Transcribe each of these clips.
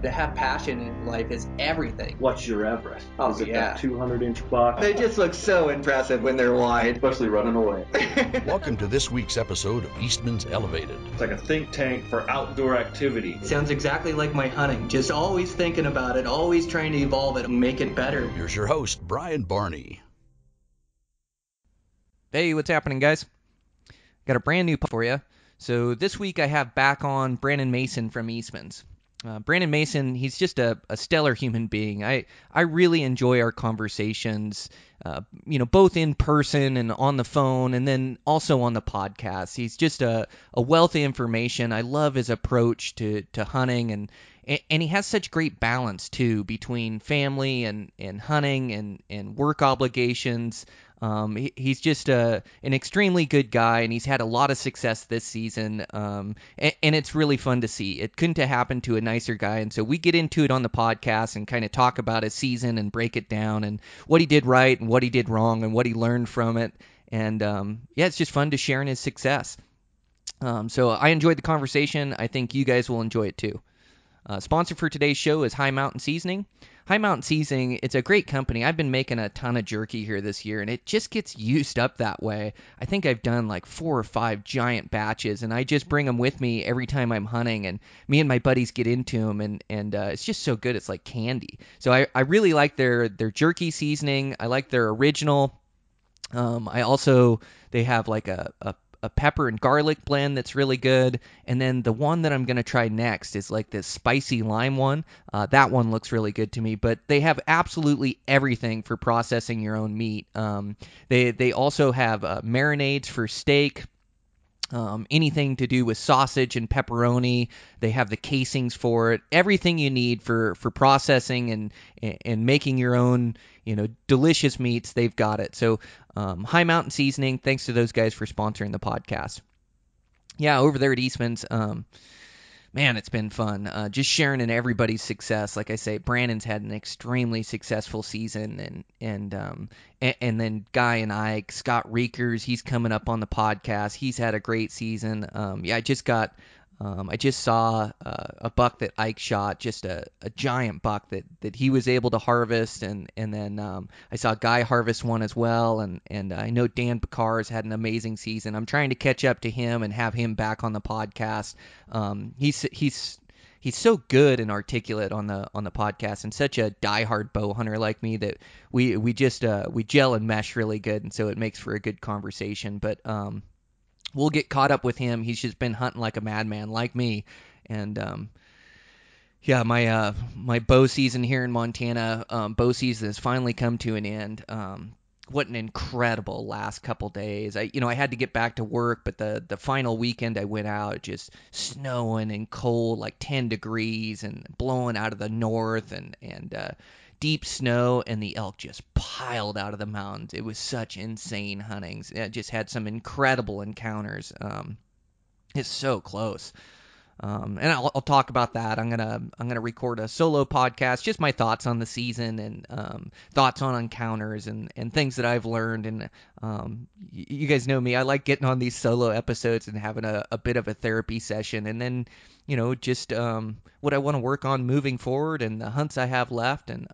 To have passion in life is everything. What's your Everest? Oh, Is it yeah. that 200-inch buck? They just look so impressive when they're wide. Especially running away. Welcome to this week's episode of Eastmans Elevated. It's like a think tank for outdoor activity. Sounds exactly like my hunting. Just always thinking about it, always trying to evolve it and make it better. Here's your host, Brian Barney. Hey, what's happening, guys? Got a brand new for you. So this week I have back on Brandon Mason from Eastmans. Brandon Mason, he's just a stellar human being. I really enjoy our conversations, both in person and on the phone, and then also on the podcast. He's just a wealth of information. I love his approach to hunting, and he has such great balance, too, between family and hunting and work obligations. He's just an extremely good guy, and he's had a lot of success this season, and it's really fun to see. It couldn't have happened to a nicer guy, and so we get into it on the podcast and kind of talk about his season and break it down and what he did right and what he did wrong and what he learned from it, and it's just fun to share in his success. So I enjoyed the conversation. I think you guys will enjoy it too. Sponsor for today's show is High Mountain Seasoning. High Mountain Seasoning, it's a great company. I've been making a ton of jerky here this year, and it just gets used up that way. I think I've done like 4 or 5 giant batches, and I just bring them with me every time I'm hunting, and me and my buddies get into them, and it's just so good. It's like candy. So I really like their jerky seasoning. I like their original. They have like a pepper and garlic blend that's really good, and then the one that I'm going to try next is like this spicy lime one. That one looks really good to me, but they have absolutely everything for processing your own meat. They also have marinades for steak. Anything to do with sausage and pepperoni. They have the casings for it. Everything you need for processing and making your own, delicious meats, they've got it. So High Mountain Seasoning, thanks to those guys for sponsoring the podcast. Yeah, over there at Eastman's, man, it's been fun. Just sharing in everybody's success. Like I say, Brandon's had an extremely successful season, and then Guy and Ike, Scott Reekers, he's coming up on the podcast. He's had a great season. I just saw a buck that Ike shot, just a giant buck that he was able to harvest, and then I saw Guy harvest one as well, and I know Dan Bacar's had an amazing season. I'm trying to catch up to him and have him back on the podcast. He's so good and articulate on the podcast, and such a diehard bow hunter like me that we gel and mesh really good, and so it makes for a good conversation. But we'll get caught up with him. He's just been hunting like a madman, like me. And my bow season here in Montana, bow season has finally come to an end. What an incredible last couple days. I had to get back to work, but the final weekend I went out, just snowing and cold, like 10 degrees, and blowing out of the north, and deep snow, and the elk just piled out of the mountains. It was such insane huntings. I just had some incredible encounters. It's so close. And I'll talk about that. I'm gonna record a solo podcast, just my thoughts on the season, and thoughts on encounters and things that I've learned. And you guys know me, I like getting on these solo episodes and having a bit of a therapy session, and then just what I want to work on moving forward and the hunts I have left. And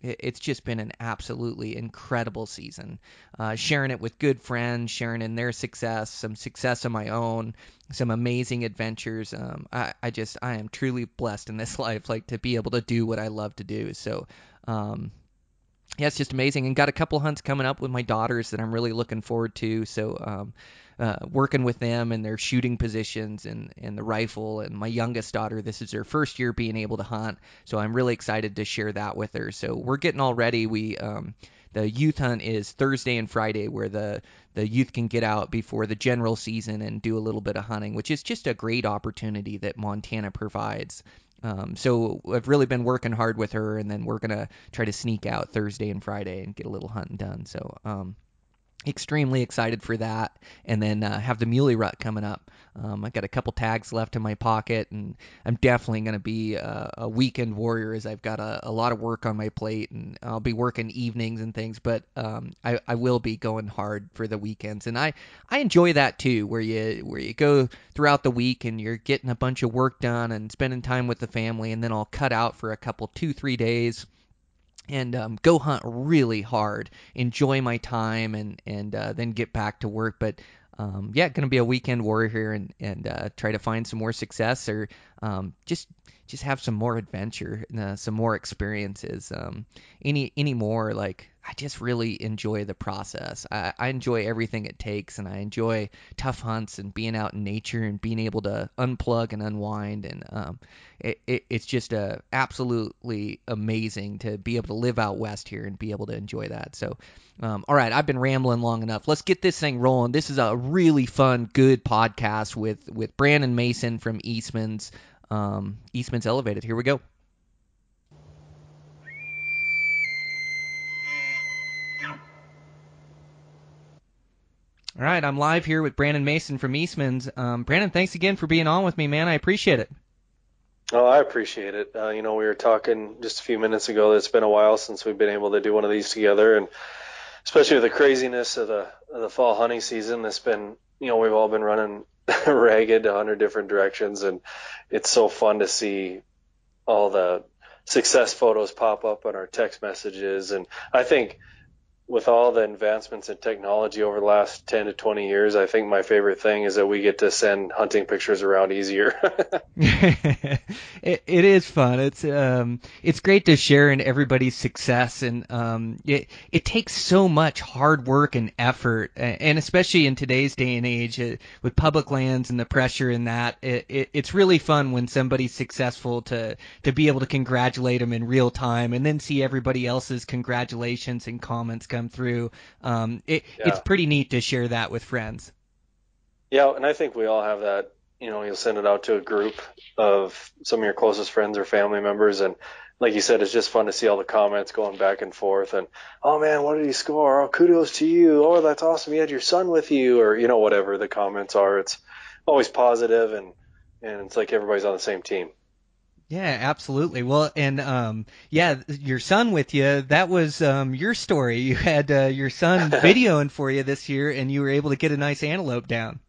it's just been an absolutely incredible season. Sharing it with good friends, sharing in their success, some success of my own, some amazing adventures. I am truly blessed in this life, like, to be able to do what I love to do. So it's just amazing, and got a couple hunts coming up with my daughters that I'm really looking forward to. So working with them and their shooting positions and the rifle, and my youngest daughter, this is her first year being able to hunt, so I'm really excited to share that with her. So we're getting all ready. The youth hunt is Thursday and Friday, where the youth can get out before the general season and do a little bit of hunting, which is just a great opportunity that Montana provides. So I've really been working hard with her, and then we're going to try to sneak out Thursday and Friday and get a little hunting done. So extremely excited for that. And then have the muley rut coming up. I got a couple tags left in my pocket, and I'm definitely going to be a weekend warrior, as I've got a lot of work on my plate, and I'll be working evenings and things, but I will be going hard for the weekends. And I enjoy that too, where you go throughout the week and you're getting a bunch of work done and spending time with the family, and then I'll cut out for a couple, 2-3 days and go hunt really hard, enjoy my time, and then get back to work. But yeah, going to be a weekend warrior here, and try to find some more success, or just have some more adventure, some more experiences. Any more, like, I just really enjoy the process. I enjoy everything it takes, and I enjoy tough hunts and being out in nature and being able to unplug and unwind. And it's just absolutely amazing to be able to live out west here and be able to enjoy that. So, all right, I've been rambling long enough. Let's get this thing rolling. This is a really fun, good podcast with Brandon Mason from Eastmans Elevated. Here we go. All right, I'm live here with Brandon Mason from Eastmans. Brandon, thanks again for being on with me, man. I appreciate it. Oh, I appreciate it. We were talking just a few minutes ago that it's been a while since we've been able to do one of these together, and especially with the craziness of the fall hunting season, it's been, we've all been running ragged 100 different directions, and it's so fun to see all the success photos pop up on our text messages. And I think with all the advancements in technology over the last 10 to 20 years, I think my favorite thing is that we get to send hunting pictures around easier. It is fun. It's great to share in everybody's success, and it takes so much hard work and effort, and especially in today's day and age with public lands and the pressure in that, it's really fun when somebody's successful to be able to congratulate them in real time, and then see everybody else's congratulations and comments come through. It's pretty neat to share that with friends. Yeah, and I think we all have that. You'll send it out to a group of some of your closest friends or family members, and like you said, it's just fun to see all the comments going back and forth, and, oh man, what did he score? Oh, kudos to you. Oh, that's awesome. You had your son with you, or, whatever the comments are. It's always positive, and it's like everybody's on the same team. Yeah, absolutely. Well, and yeah, your son with you, that was your story. You had your son videoing for you this year, and you were able to get a nice antelope down.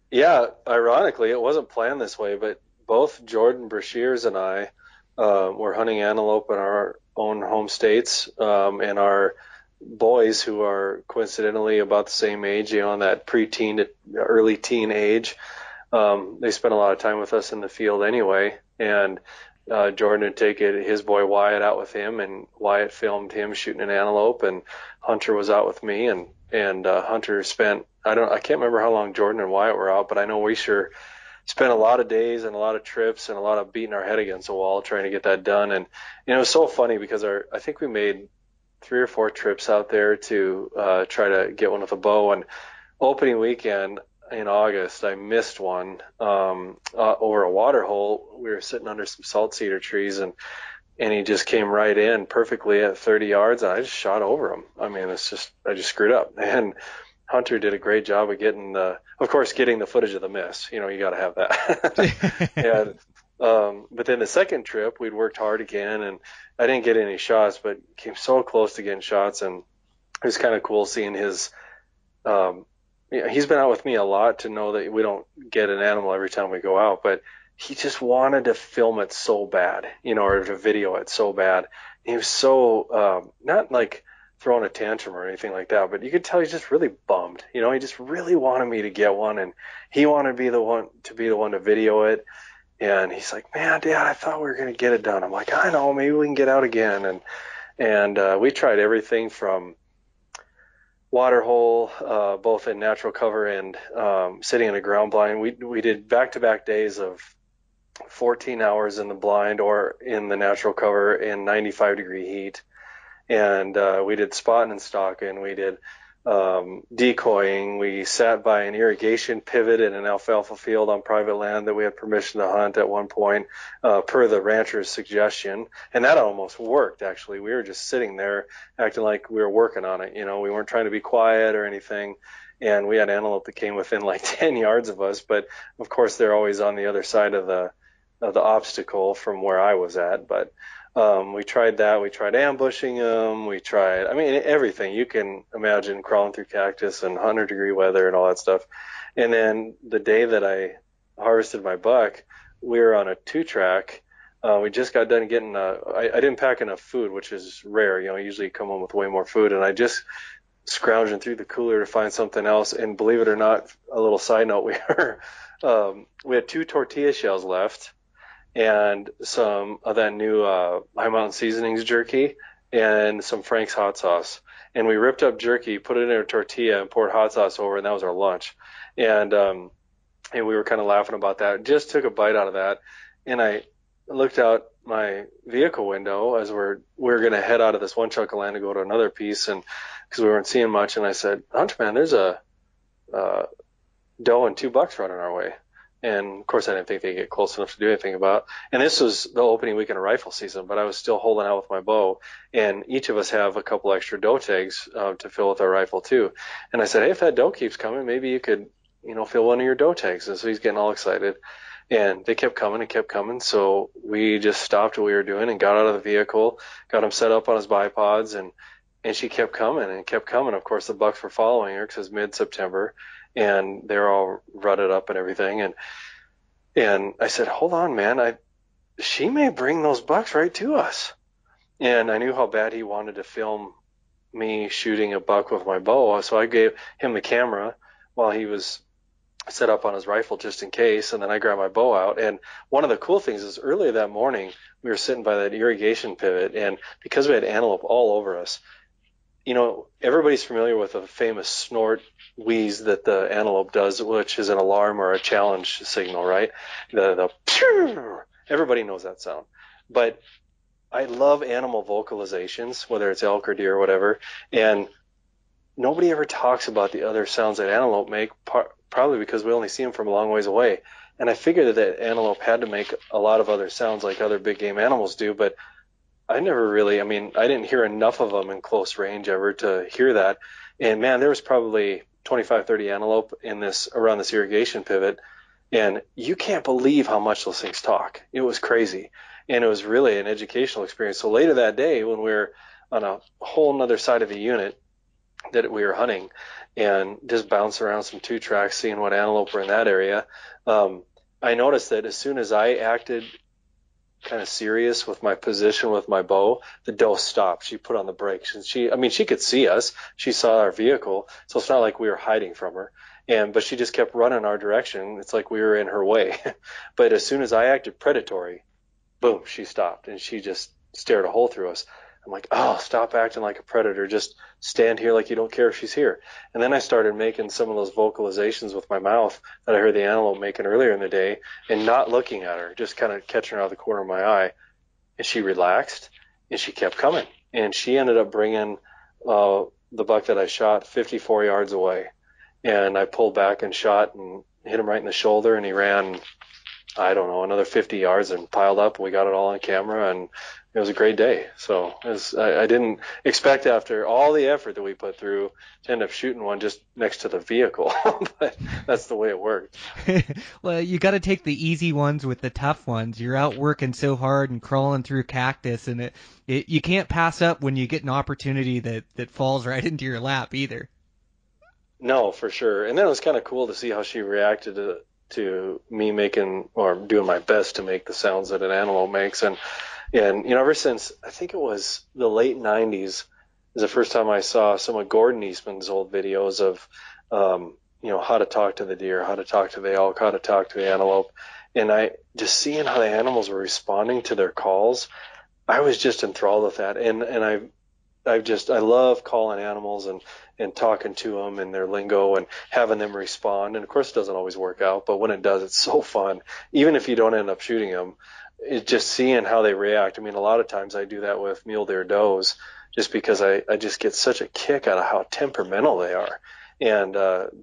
Yeah, ironically, it wasn't planned this way, but both Jordan Brashears and I were hunting antelope in our own home states, and our boys, who are coincidentally about the same age, in that preteen to early teen age, they spent a lot of time with us in the field anyway, and Jordan would take his boy Wyatt out with him, and Wyatt filmed him shooting an antelope, and Hunter was out with me, and Hunter spent, I can't remember how long Jordan and Wyatt were out, but I know we sure spent a lot of days and a lot of trips and a lot of beating our head against a wall trying to get that done. And it was so funny because I think we made 3 or 4 trips out there to try to get one with a bow, and opening weekend in August, I missed one over a water hole. We were sitting under some salt cedar trees, and he just came right in perfectly at 30 yards, and I just shot over him. I mean, I just screwed up. And Hunter did a great job of getting the footage of the miss. You got to have that. And but then the second trip, we'd worked hard again, and I didn't get any shots, but came so close to getting shots, and it was kind of cool seeing his. He's been out with me a lot to know that we don't get an animal every time we go out, but he just wanted to film it so bad, or to video it so bad. He was so not like throwing a tantrum or anything like that, but you could tell he's just really bummed. He just really wanted me to get one, and he wanted to be the one to video it. And he's like, "Man, Dad, I thought we were going to get it done." I'm like, "I know, maybe we can get out again." And we tried everything from water hole, both in natural cover and sitting in a ground blind. We did back-to-back days of 14 hours in the blind or in the natural cover in 95-degree heat. And we did spotting and stalking. We did decoying. We sat by an irrigation pivot in an alfalfa field on private land that we had permission to hunt at one point, per the rancher's suggestion. And that almost worked, actually. We were just sitting there acting like we were working on it. We weren't trying to be quiet or anything. And we had antelope that came within like 10 yards of us. But of course, they're always on the other side of the obstacle from where I was at. But we tried that. We tried ambushing them. We tried, everything you can imagine, crawling through cactus and 100-degree weather and all that stuff. And then the day that I harvested my buck, we were on a 2-track. We just got done getting, I didn't pack enough food, which is rare. Usually you come home with way more food. And I just scrounging through the cooler to find something else. And believe it or not, a little side note, we had 2 tortilla shells left, and some of that new High Mountain Seasonings jerky, and some Frank's hot sauce. And we ripped up jerky, put it in a tortilla, and poured hot sauce over, and that was our lunch. And we were kind of laughing about that. Just took a bite out of that, and I looked out my vehicle window as we were going to head out of this one chunk of land to go to another piece, and because we weren't seeing much, and I said, "Hunchman, there's a doe and 2 bucks running our way." And of course, I didn't think they'd get close enough to do anything about. And this was the opening weekend of rifle season, but I was still holding out with my bow. And each of us have a couple extra doe tags to fill with our rifle too. And I said, "Hey, if that doe keeps coming, maybe you could, fill one of your doe tags." And so he's getting all excited. And they kept coming and kept coming. So we just stopped what we were doing and got out of the vehicle, got him set up on his bipods, and she kept coming and kept coming. Of course, the bucks were following her because it's mid-September, and they're all rutted up and everything. And I said, "Hold on, man. She may bring those bucks right to us." And I knew how bad he wanted to film me shooting a buck with my bow. So I gave him the camera while he was set up on his rifle just in case. And then I grabbed my bow out. And one of the cool things is earlier that morning, we were sitting by that irrigation pivot. And because we had antelope all over us, everybody's familiar with the famous snort wheeze that the antelope does, which is an alarm or a challenge signal, right? The everybody knows that sound. But I love animal vocalizations, whether it's elk or deer or whatever, and nobody ever talks about the other sounds that antelope make, probably because we only see them from a long ways away. And I figured that antelope had to make a lot of other sounds like other big game animals do, but I never really, I didn't hear enough of them in close range ever to hear that. And man, there was probably 25, 30 antelope around this irrigation pivot. And you can't believe how much those things talk. It was crazy. And it was really an educational experience. So later that day, when we were on a whole nother side of the unit that we were hunting and just bouncing around some 2-tracks, seeing what antelope were in that area, I noticed that as soon as I acted kind of serious with my position with my bow, the doe stopped. She put on the brakes, and she could see us. She saw our vehicle, so it's not like we were hiding from her. But she just kept running our direction. It's like we were in her way. But as soon as I acted predatory, boom, she stopped, and she just stared a hole through us. I'm like, "Oh, stop acting like a predator. Just stand here like you don't care if she's here." And then I started making some of those vocalizations with my mouth that I heard the antelope making earlier in the day, and not looking at her, just kind of catching her out of the corner of my eye. And she relaxed, and she kept coming. And she ended up bringing the buck that I shot 54 yards away. And I pulled back and shot and hit him right in the shoulder, and he ran, I don't know, another 50 yards and piled up. We got it all on camera, and it was a great day. So I didn't expect, after all the effort that we put through, to end up shooting one just next to the vehicle. But that's the way it worked. Well, you got to take the easy ones with the tough ones. You're out working so hard and crawling through cactus, and you can't pass up when you get an opportunity that falls right into your lap either. No, for sure. And then it was kind of cool to see how she reacted to me making, or doing my best to make the sounds that an antelope makes. And ever since, I think it was the late 90s, is the first time I saw some of Gordon Eastman's old videos of, how to talk to the deer, how to talk to the elk, how to talk to the antelope. And I just seeing how the animals were responding to their calls, I was just enthralled with that. And I love calling animals and talking to them and their lingo and having them respond. And of course it doesn't always work out, but when it does, it's so fun. Even if you don't end up shooting them, it's just seeing how they react. A lot of times I do that with mule deer does, just because I just get such a kick out of how temperamental they are. And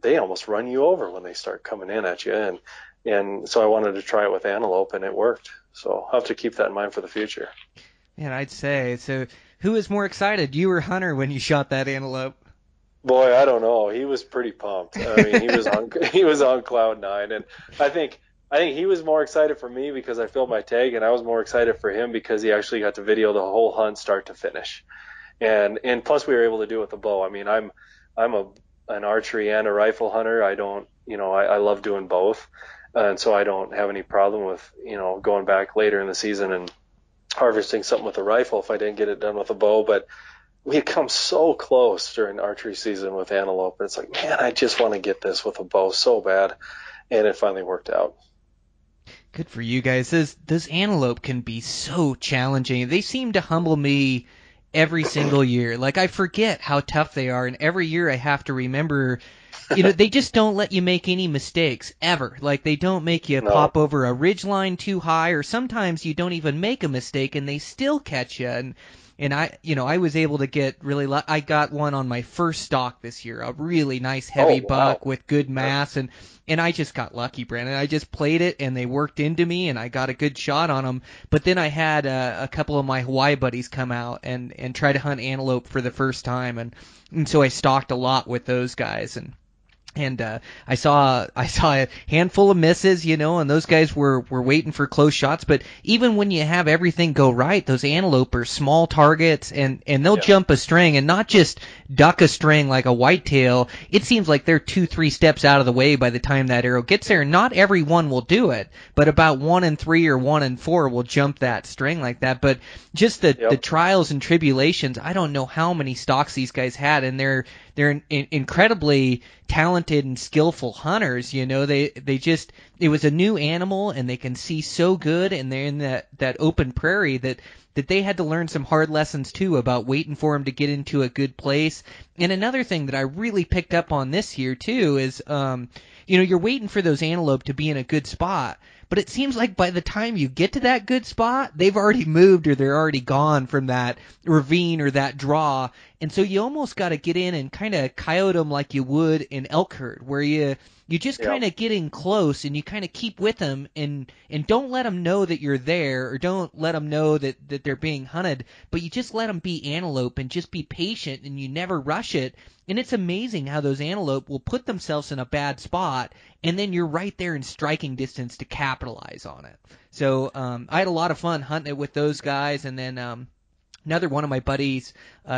they almost run you over when they start coming in at you. And so I wanted to try it with antelope, and it worked. So I'll have to keep that in mind for the future. And I'd say, so who was more excited, you or Hunter, when you shot that antelope? Boy, I don't know. He was pretty pumped. I mean, he was on cloud nine, and I think he was more excited for me because I filled my tag, and I was more excited for him because he actually got to video the whole hunt start to finish. And plus we were able to do it with the bow. I mean, I'm an archery and a rifle hunter. I don't, I love doing both. And so I don't have any problem with, going back later in the season and harvesting something with a rifle if I didn't get it done with a bow. But we had come so close during archery season with antelope. And it's like, man, I just want to get this with a bow so bad. And it finally worked out. Good for you guys. Those antelope can be so challenging. They seem to humble me every single year. Like, I forget how tough they are, and every year I have to remember, they just don't let you make any mistakes, ever. Like, they don't make you pop over a ridge line too high, or sometimes you don't even make a mistake, and they still catch you. And I was able to get I got one on my first stalk this year, a really nice heavy buck with good mass, and I just got lucky, Brandon. I just played it, and they worked into me, and I got a good shot on them. But then I had a couple of my Hawaii buddies come out and try to hunt antelope for the first time, and so I stalked a lot with those guys, and I saw a handful of misses, and those guys were waiting for close shots. But even when you have everything go right, those antelope are small targets, and they'll jump a string, and not just duck a string like a whitetail. It seems like they're 2-3 steps out of the way by the time that arrow gets there. Not every one will do it, but about 1 in 3 or 1 in 4 will jump that string like that. But just the trials and tribulations, I don't know how many stalks these guys had, and they're incredibly talented and skillful hunters. It was a new animal, and they can see so good, and they're in that open prairie that they had to learn some hard lessons too about waiting for them to get into a good place. And another thing that I really picked up on this year too is you're waiting for those antelope to be in a good spot, but it seems like by the time you get to that good spot, they've already moved, or they're already gone from that ravine or that draw. And so you almost got to get in and kind of coyote them like you would in elk herd, where you just kind of get in close, and you kind of keep with them, and don't let them know that you're there, or don't let them know that they're being hunted, but you just let them be antelope and just be patient, and you never rush it. And it's amazing how those antelope will put themselves in a bad spot, and then you're right there in striking distance to capitalize on it. So I had a lot of fun hunting it with those guys. And then another one of my buddies,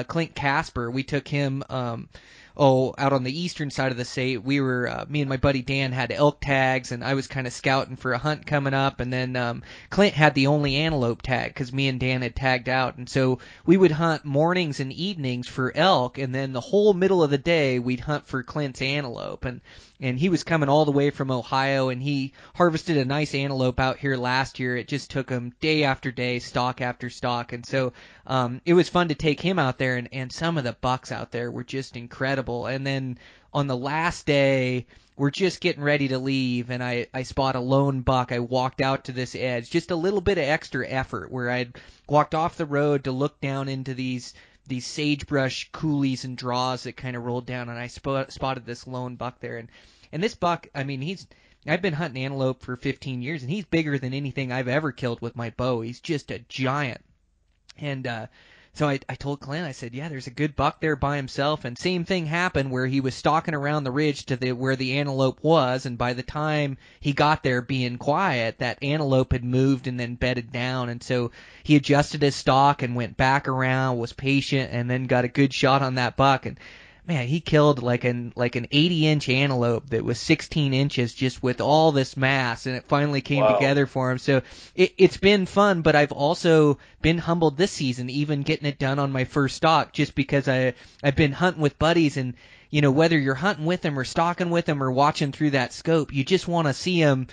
Clint Casper, we took him out on the eastern side of the state. We were me and my buddy Dan had elk tags, and I was kind of scouting for a hunt coming up, and then Clint had the only antelope tag because me and Dan had tagged out. And so we would hunt mornings and evenings for elk, and then the whole middle of the day we'd hunt for Clint's antelope. And he was coming all the way from Ohio, and he harvested a nice antelope out here last year. It just took him day after day, stalk after stalk. And so it was fun to take him out there, and some of the bucks out there were just incredible. And then on the last day, we're just getting ready to leave, and I spot a lone buck. I walked out to this edge, just a little bit of extra effort, where I'd walked off the road to look down into these sagebrush coulees and draws that kind of rolled down, and I spotted this lone buck there. And this buck, I mean, I've been hunting antelope for 15 years, and he's bigger than anything I've ever killed with my bow. He's just a giant. And so I told Clint, I said, yeah, there's a good buck there by himself. And same thing happened, where he was stalking around the ridge to where the antelope was, and by the time he got there being quiet, that antelope had moved and then bedded down. And so he adjusted his stalk and went back around, was patient, and then got a good shot on that buck. And man, he killed like an 80-inch antelope that was 16 inches just with all this mass, and it finally came together for him. So it's been fun, but I've also been humbled this season, even getting it done on my first stalk, just because I've been hunting with buddies, and whether you're hunting with them or stalking with them or watching through that scope, you just want to see them,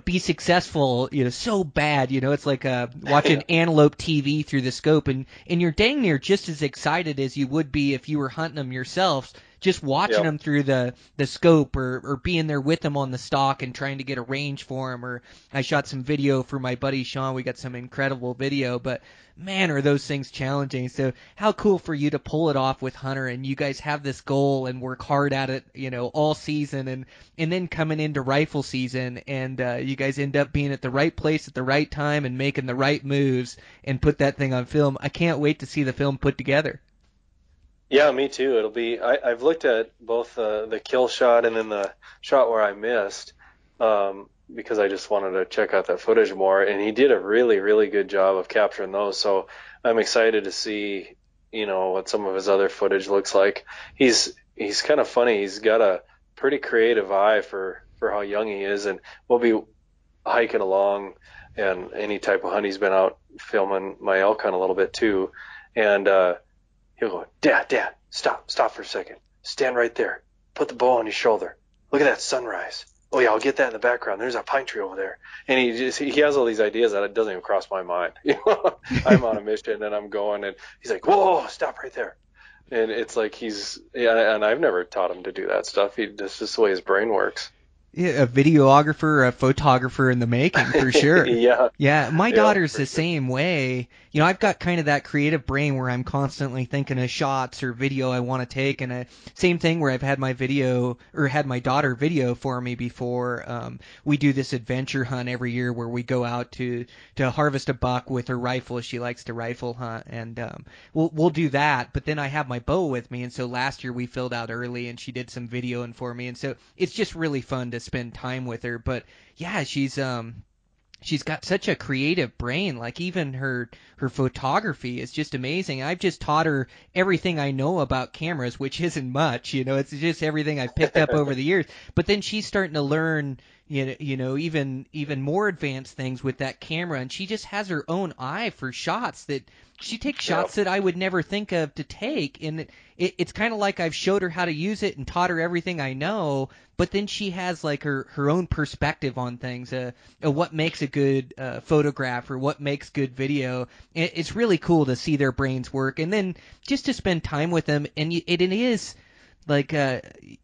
be successful, so bad. It's like watching antelope TV through the scope, and you're dang near just as excited as you would be if you were hunting them yourselves just watching them through the scope or being there with them on the stalk and trying to get a range for them. Or I shot some video for my buddy Sean. We got some incredible video, but man, are those things challenging. So how cool for you to pull it off with Hunter, and you guys have this goal and work hard at it, all season, and then coming into rifle season, and you guys end up being at the right place at the right time and making the right moves and put that thing on film. I can't wait to see the film put together. Yeah, me too. It'll be. I've looked at both the kill shot and then the shot where I missed, because I just wanted to check out that footage more. And he did a really, really good job of capturing those. So I'm excited to see, what some of his other footage looks like. He's kind of funny. He's got a pretty creative eye for how young he is, and we'll be hiking along and any type of hunt. He's been out filming my elk hunt a little bit too, and he'll go, Dad, stop for a second, stand right there, put the bow on your shoulder, look at that sunrise. Oh yeah, I'll get that in the background. There's a pine tree over there. And he has all these ideas that it doesn't even cross my mind. I'm on a mission and I'm going, and he's like, whoa, stop right there. And it's like and I've never taught him to do that stuff. That's just the way his brain works. Yeah, a videographer, a photographer in the making, for sure. Yeah. My daughter's the same way. I've got kind of that creative brain where I'm constantly thinking of shots or video I want to take, and same thing where I've had my daughter video for me before. We do this adventure hunt every year where we go out to harvest a buck with her rifle. She likes to rifle hunt, and we'll do that. But then I have my bow with me, and so last year we filled out early, and she did some videoing for me, and so it's just really fun to spend time with her. But yeah, she's got such a creative brain. Like even her photography is just amazing. I've just taught her everything I know about cameras, which isn't much, it's just everything I've picked up over the years. But then she's starting to learn even more advanced things with that camera, and she just has her own eye for shots that she takes shots that I would never think of to take. And it's kind of like I've showed her how to use it and taught her everything I know, but then she has like her own perspective on things, what makes a good photograph or what makes good video. It's really cool to see their brains work, and then just to spend time with them. And it is like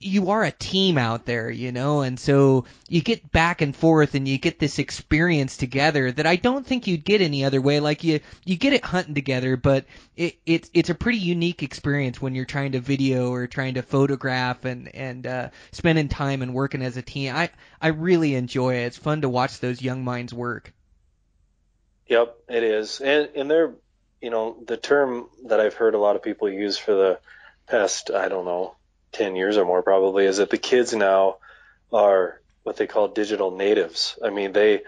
you are a team out there, and so you get back and forth and you get this experience together that I don't think you'd get any other way. Like you get it hunting together, but it's a pretty unique experience when you're trying to video or trying to photograph and spending time and working as a team. I really enjoy it. It's fun to watch those young minds work. Yep, it is. And they're, the term that I've heard a lot of people use for the past, 10 years or more probably, is that the kids now are what they call digital natives. I mean, they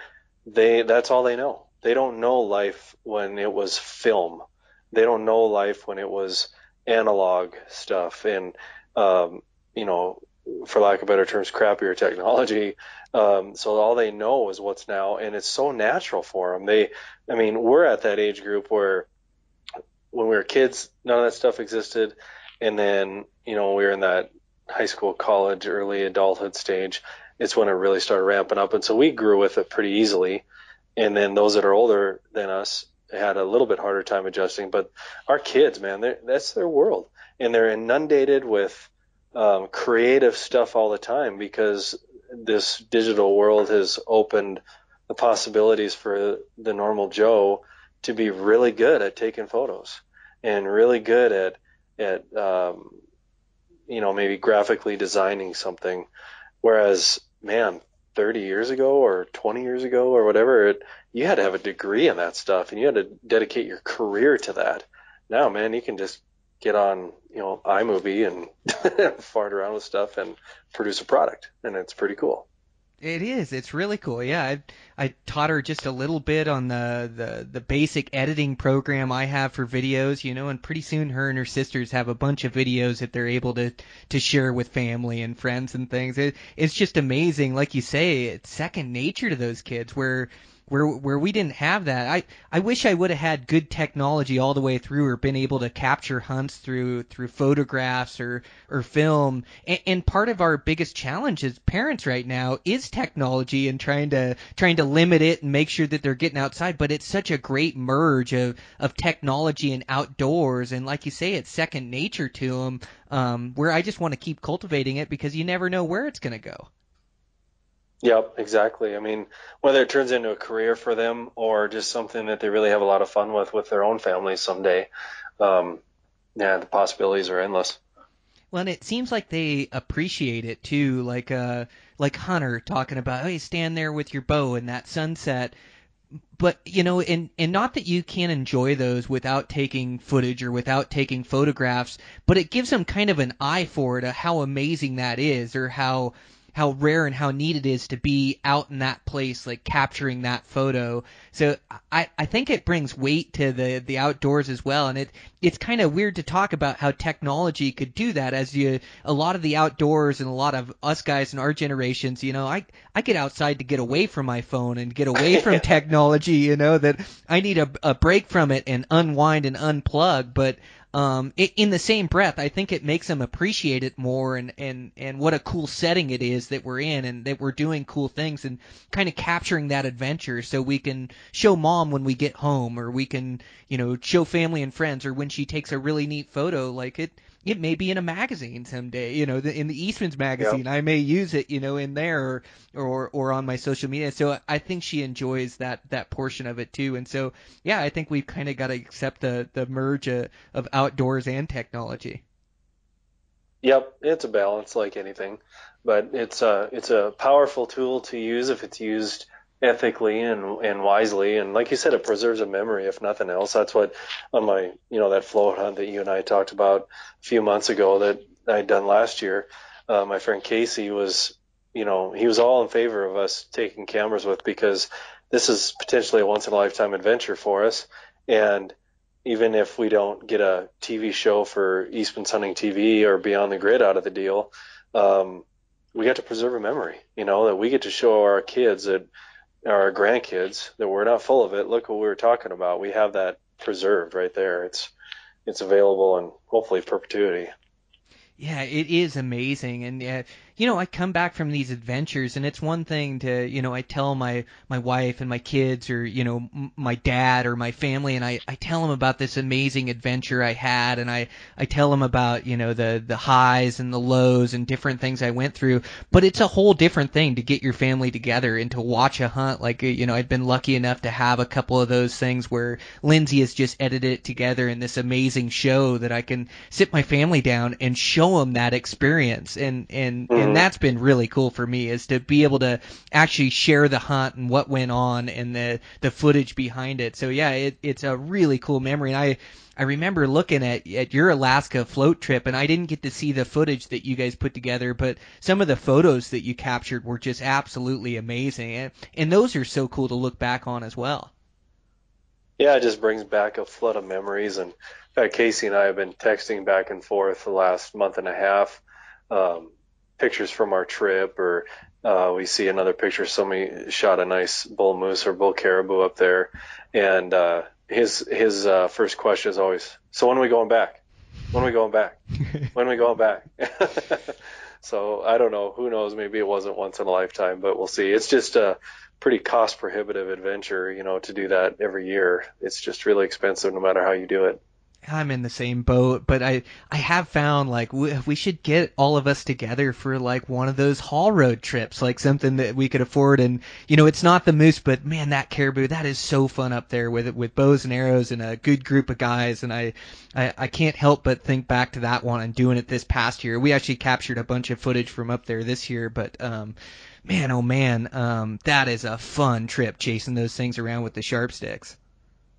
that's all they know. They don't know life when it was film. They don't know life when it was analog stuff and, for lack of better terms, crappier technology. So all they know is what's now, and it's so natural for them. We're at that age group where when we were kids, none of that stuff existed. And then, we were in that high school, college, early adulthood stage. It's when it really started ramping up. And so we grew with it pretty easily. And then those that are older than us had a little bit harder time adjusting. But our kids, man, that's their world. And they're inundated with creative stuff all the time because this digital world has opened the possibilities for the normal Joe to be really good at taking photos and really good at maybe graphically designing something. Whereas, man, 30 years ago or 20 years ago or whatever, you had to have a degree in that stuff and you had to dedicate your career to that. Now, man, you can just get on, iMovie and fart around with stuff and produce a product, and it's pretty cool. It is. It's really cool. Yeah, I taught her just a little bit on the basic editing program I have for videos, and pretty soon her and her sisters have a bunch of videos that they're able to share with family and friends and things. It's just amazing. Like you say, it's second nature to those kids where where we didn't have that. I wish I would have had good technology all the way through, or been able to capture hunts through photographs or film. And part of our biggest challenge as parents right now is technology and trying to limit it and make sure that they're getting outside. But it's such a great merge of technology and outdoors, and like you say, it's second nature to them. Where I just want to keep cultivating it, because you never know where it's going to go. Yep, exactly. I mean, whether it turns into a career for them or just something that they really have a lot of fun with their own families someday, yeah, the possibilities are endless. Well, and it seems like they appreciate it too, like Hunter talking about, hey, stand there with your bow and that sunset. But and not that you can't enjoy those without taking footage or without taking photographs, but it gives them kind of an eye for it, how amazing that is, or how rare and how neat it is to be out in that place, like capturing that photo. So I think it brings weight to the outdoors as well, and it's kind of weird to talk about how technology could do that, as a lot of the outdoors and a lot of us guys in our generations, I get outside to get away from my phone and get away from technology, that I need a break from it and unwind and unplug. But in the same breath, I think it makes them appreciate it more, and what a cool setting it is that we're in, and that we're doing cool things and kind of capturing that adventure, so we can show mom when we get home, or we can, show family and friends, or when she takes a really neat photo, like it may be in a magazine someday, in the Eastmans magazine. Yep. I may use it, in there or on my social media. So I think she enjoys that portion of it too. And so, yeah, I think we've kind of got to accept the merge of outdoors and technology. Yep, it's a balance like anything, but it's a powerful tool to use if it's used ethically and wisely. And like you said, it preserves a memory, if nothing else. That's what on my, that float hunt that you and I talked about a few months ago that I'd done last year, my friend Casey was, he was all in favor of us taking cameras with, because this is potentially a once in a lifetime adventure for us. And even if we don't get a TV show for Eastman's Hunting TV or Beyond the Grid out of the deal, we get to preserve a memory, that we get to show our kids, that our grandkids, that we're not full of it. Look what we were talking about. We have that preserved right there. It's available in hopefully perpetuity. Yeah, it is amazing. And, I come back from these adventures, and it's one thing to, I tell my wife and my kids, or, my dad or my family, and I tell them about this amazing adventure I had, and I tell them about, the highs and the lows and different things I went through. But it's a whole different thing to get your family together and to watch a hunt. Like, I've been lucky enough to have a couple of those things where Lindsay has just edited it together in this amazing show that I can sit my family down and show them that experience, and that's been really cool for me, is to be able to actually share the hunt and what went on and the footage behind it. So yeah, it's a really cool memory. And I remember looking at your Alaska float trip, and I didn't get to see the footage that you guys put together, but some of the photos that you captured were just absolutely amazing, and those are so cool to look back on as well. Yeah, it just brings back a flood of memories. And in fact, Casey and I have been texting back and forth the last month and a half, pictures from our trip, or we see another picture. Somebody shot a nice bull moose or bull caribou up there, and his first question is always, "So when are we going back? When are we going back? When are we going back?" So I don't know. Who knows? Maybe it wasn't once in a lifetime, but we'll see. It's just a pretty cost prohibitive adventure, to do that every year. It's just really expensive no matter how you do it. I'm in the same boat, but I have found, like, we should get all of us together for, like, one of those haul road trips, like something that we could afford. And it's not the moose, but man, that caribou, that is so fun up there with bows and arrows and a good group of guys. And I can't help but think back to that one and doing it this past year. We actually captured a bunch of footage from up there this year, but man, oh man, that is a fun trip, chasing those things around with the sharp sticks.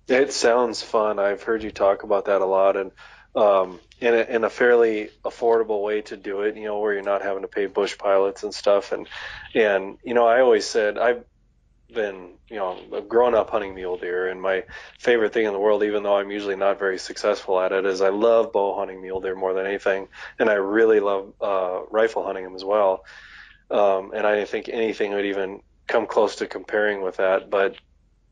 It sounds fun. I've heard you talk about that a lot, and in a fairly affordable way to do it, where you're not having to pay bush pilots and stuff. And I always said, I've been, grown up hunting mule deer, and my favorite thing in the world, even though I'm usually not very successful at it, is I love bow hunting mule deer more than anything, and I really love rifle hunting them as well. And I didn't think anything would even come close to comparing with that, but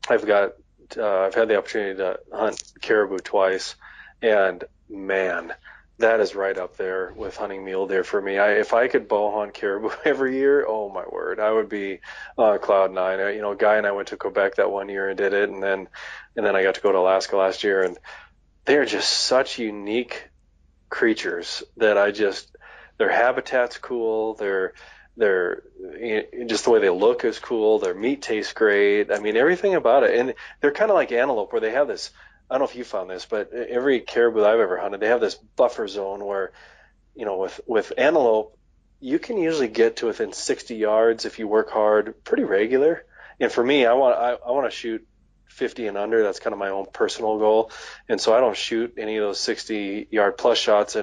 I've had the opportunity to hunt caribou twice, and man, that is right up there with hunting mule deer for me. If I could bow hunt caribou every year, oh my word, I would be on cloud nine. Guy and I went to Quebec that one year and did it, and then I got to go to Alaska last year, and they're just such unique creatures that their habitat's cool. They're just the way they look is cool. Their meat tastes great. I mean, everything about it. And they're kind of like antelope, where they have this. I don't know if you found this, but every caribou I've ever hunted, they have this buffer zone where, with antelope, you can usually get to within 60 yards if you work hard, pretty regular. And for me, I want to shoot 50 and under. That's kind of my own personal goal. And so I don't shoot any of those 60-yard plus shots.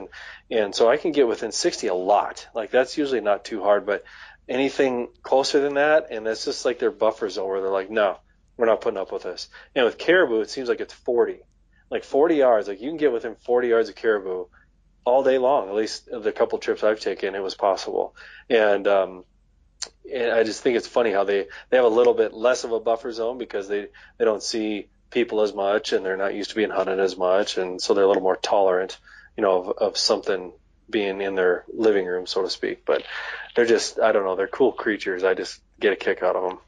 And so I can get within 60 a lot. Like, that's usually not too hard, but anything closer than that, and that's just like their buffer zone where they're like, no, we're not putting up with this. And with caribou, it seems like it's 40. Like 40 yards. Like, you can get within 40 yards of caribou all day long. At least the couple trips I've taken, it was possible. And I just think it's funny how they have a little bit less of a buffer zone because they don't see people as much, and they're not used to being hunted as much, and so they're a little more tolerant, of something being in their living room, so to speak. But they're just, I don't know, they're cool creatures. I just get a kick out of them.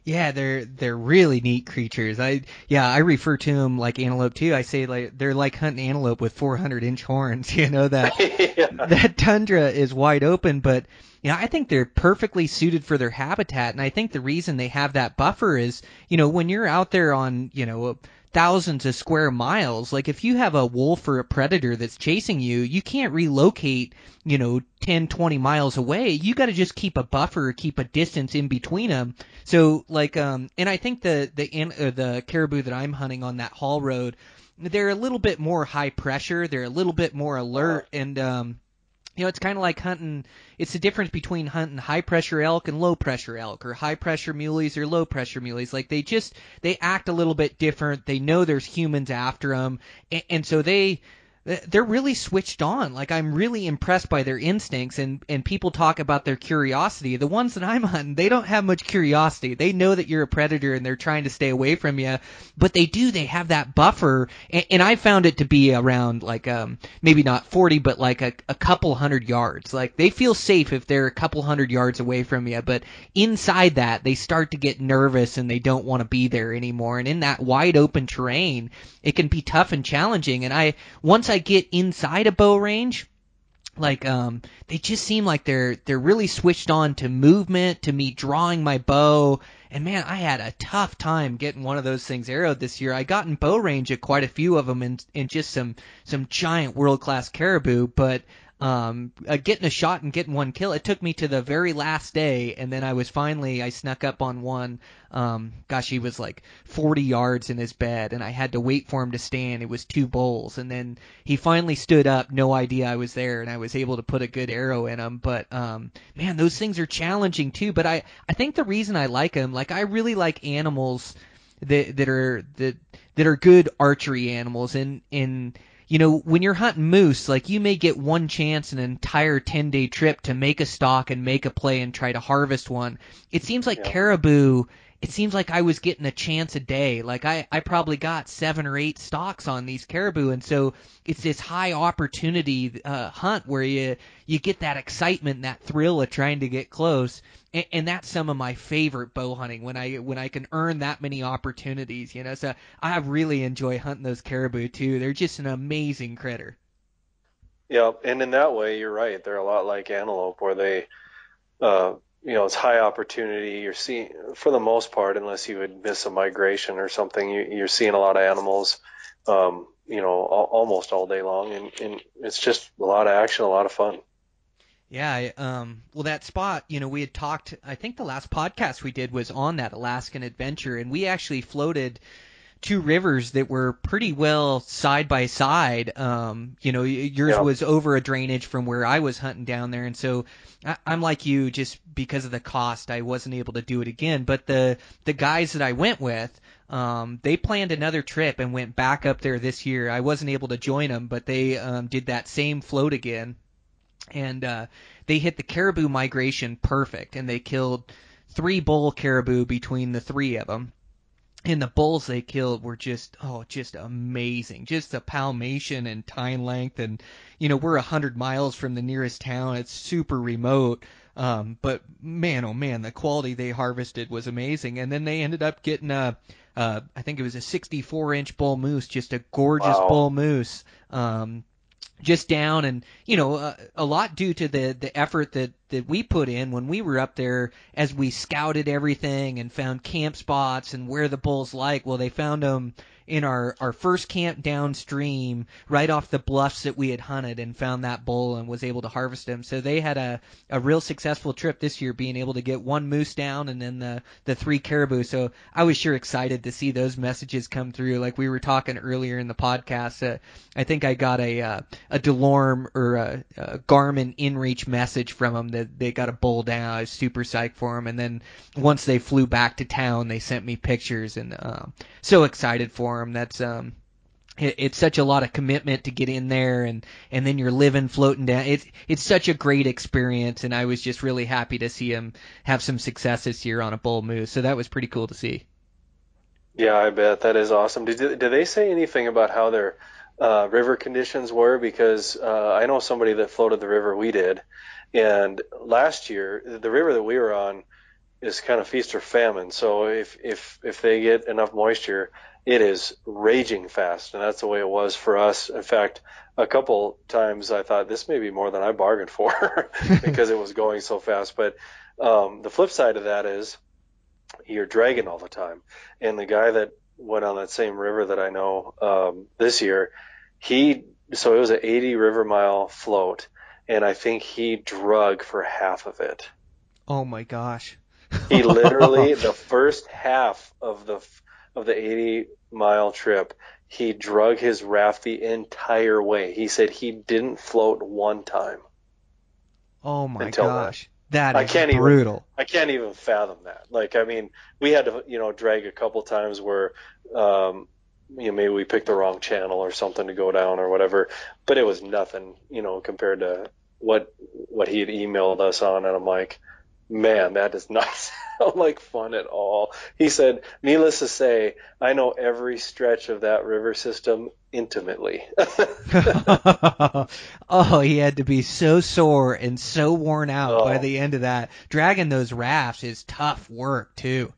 Yeah, they're really neat creatures. I refer to them like antelope too. I say like they're like hunting antelope with 400-inch horns. That Yeah. that tundra is wide open, but I think they're perfectly suited for their habitat. And I think the reason they have that buffer is, when you're out there on, thousands of square miles, like if you have a wolf or a predator that's chasing you, you can't relocate, 10, 20 miles away. You got to just keep a buffer, keep a distance in between them. So like, and I think the caribou that I'm hunting on that haul road, they're a little bit more high pressure. They're a little bit more alert, and it's kind of like hunting. It's the difference between hunting high pressure elk and low pressure elk, or high pressure muleys or low pressure muleys. Like they act a little bit different. They know there's humans after them, and so they're really switched on. Like, I'm really impressed by their instincts, and people talk about their curiosity. The ones that I'm hunting, they don't have much curiosity. They know that you're a predator and they're trying to stay away from you, but they have that buffer, and I found it to be around like maybe not 40, but like a couple hundred yards. Like, they feel safe if they're a couple hundred yards away from you, but inside that, they start to get nervous and they don't want to be there anymore. And in that wide open terrain, it can be tough and challenging. And once I get inside a bow range, like they just seem like they're really switched on to movement, to me drawing my bow. And man, I had a tough time getting one of those things arrowed this year. I got in bow range at quite a few of them, in just some giant world-class caribou, but getting a shot and getting one kill, it took me to the very last day, and then I snuck up on one. He was like 40 yards in his bed, and I had to wait for him to stand. It was 2 bulls, and then he finally stood up, no idea I was there, and I was able to put a good arrow in him. But man, those things are challenging too. But I think the reason I like them, like, I really like animals that are good archery animals, and when you're hunting moose, like, you may get one chance in an entire 10-day trip to make a stalk and make a play and try to harvest one. It seems like caribou, it seems like I was getting a chance a day. Like, I probably got 7 or 8 stalks on these caribou, and so it's this high opportunity hunt where you get that excitement and that thrill of trying to get close. And that's some of my favorite bow hunting, when I can earn that many opportunities, So I really enjoy hunting those caribou too. They're just an amazing critter. Yeah, and in that way, you're right. They're a lot like antelope, where they, it's high opportunity. You're seeing, for the most part, unless you would miss a migration or something, you're seeing a lot of animals, almost all day long, and it's just a lot of action, a lot of fun. Yeah, well, that spot, we had talked, I think the last podcast we did was on that Alaskan adventure, and we actually floated 2 rivers that were pretty well side by side. Yours was over a drainage from where I was hunting down there, and so I'm like you, just because of the cost, I wasn't able to do it again. But the guys that I went with, they planned another trip and went back up there this year. I wasn't able to join them, but they did that same float again. And they hit the caribou migration perfect, and they killed 3 bull caribou between the 3 of them. And the bulls they killed were just amazing. Just the palmation and tine length, and we're 100 miles from the nearest town. It's super remote. But man, oh man, the quality they harvested was amazing. And then they ended up getting I think it was a 64-inch bull moose, just a gorgeous Wow. bull moose. Just down, and a lot due to the effort that we put in when we were up there, as we scouted everything and found camp spots and where the bulls like. Well, they found them in our first camp downstream, right off the bluffs that we had hunted, and found that bull and was able to harvest him. So they had a real successful trip this year, being able to get one moose down and then the 3 caribou. So I was sure excited to see those messages come through. Like we were talking earlier in the podcast, I think I got a DeLorme or a Garmin InReach message from them that they got a bull down. I was super psyched for them. And then once they flew back to town, they sent me pictures, and so excited for them. That's it's such a lot of commitment to get in there, and then you're living floating down. It's such a great experience, and I was just really happy to see him have some success this year on a bull moose. So that was pretty cool to see. Yeah, I bet. That is awesome. Did they say anything about how their river conditions were? Because I know somebody that floated the river we did, and last year the river that we were on is kind of feast or famine. So if they get enough moisture, it is raging fast, and that's the way it was for us. In fact, a couple times I thought this may be more than I bargained for because it was going so fast. But the flip side of that is you're dragging all the time. And the guy that went on that same river that I know this year, so it was an 80 river mile float, and I think he drug for half of it. Oh my gosh. He literally, the first half of the 80-mile trip, he drug his raft the entire way. He said he didn't float one time. Oh my gosh. That is I brutal. I can't even fathom that. Like, I mean, we had to, drag a couple times where, maybe we picked the wrong channel or something to go down or whatever, but it was nothing, compared to what he had emailed us on. And I'm like, man, that does not sound like fun at all. He said, needless to say, I know every stretch of that river system intimately. Oh, he had to be so sore and so worn out by the end of that. Dragging those rafts is tough work too.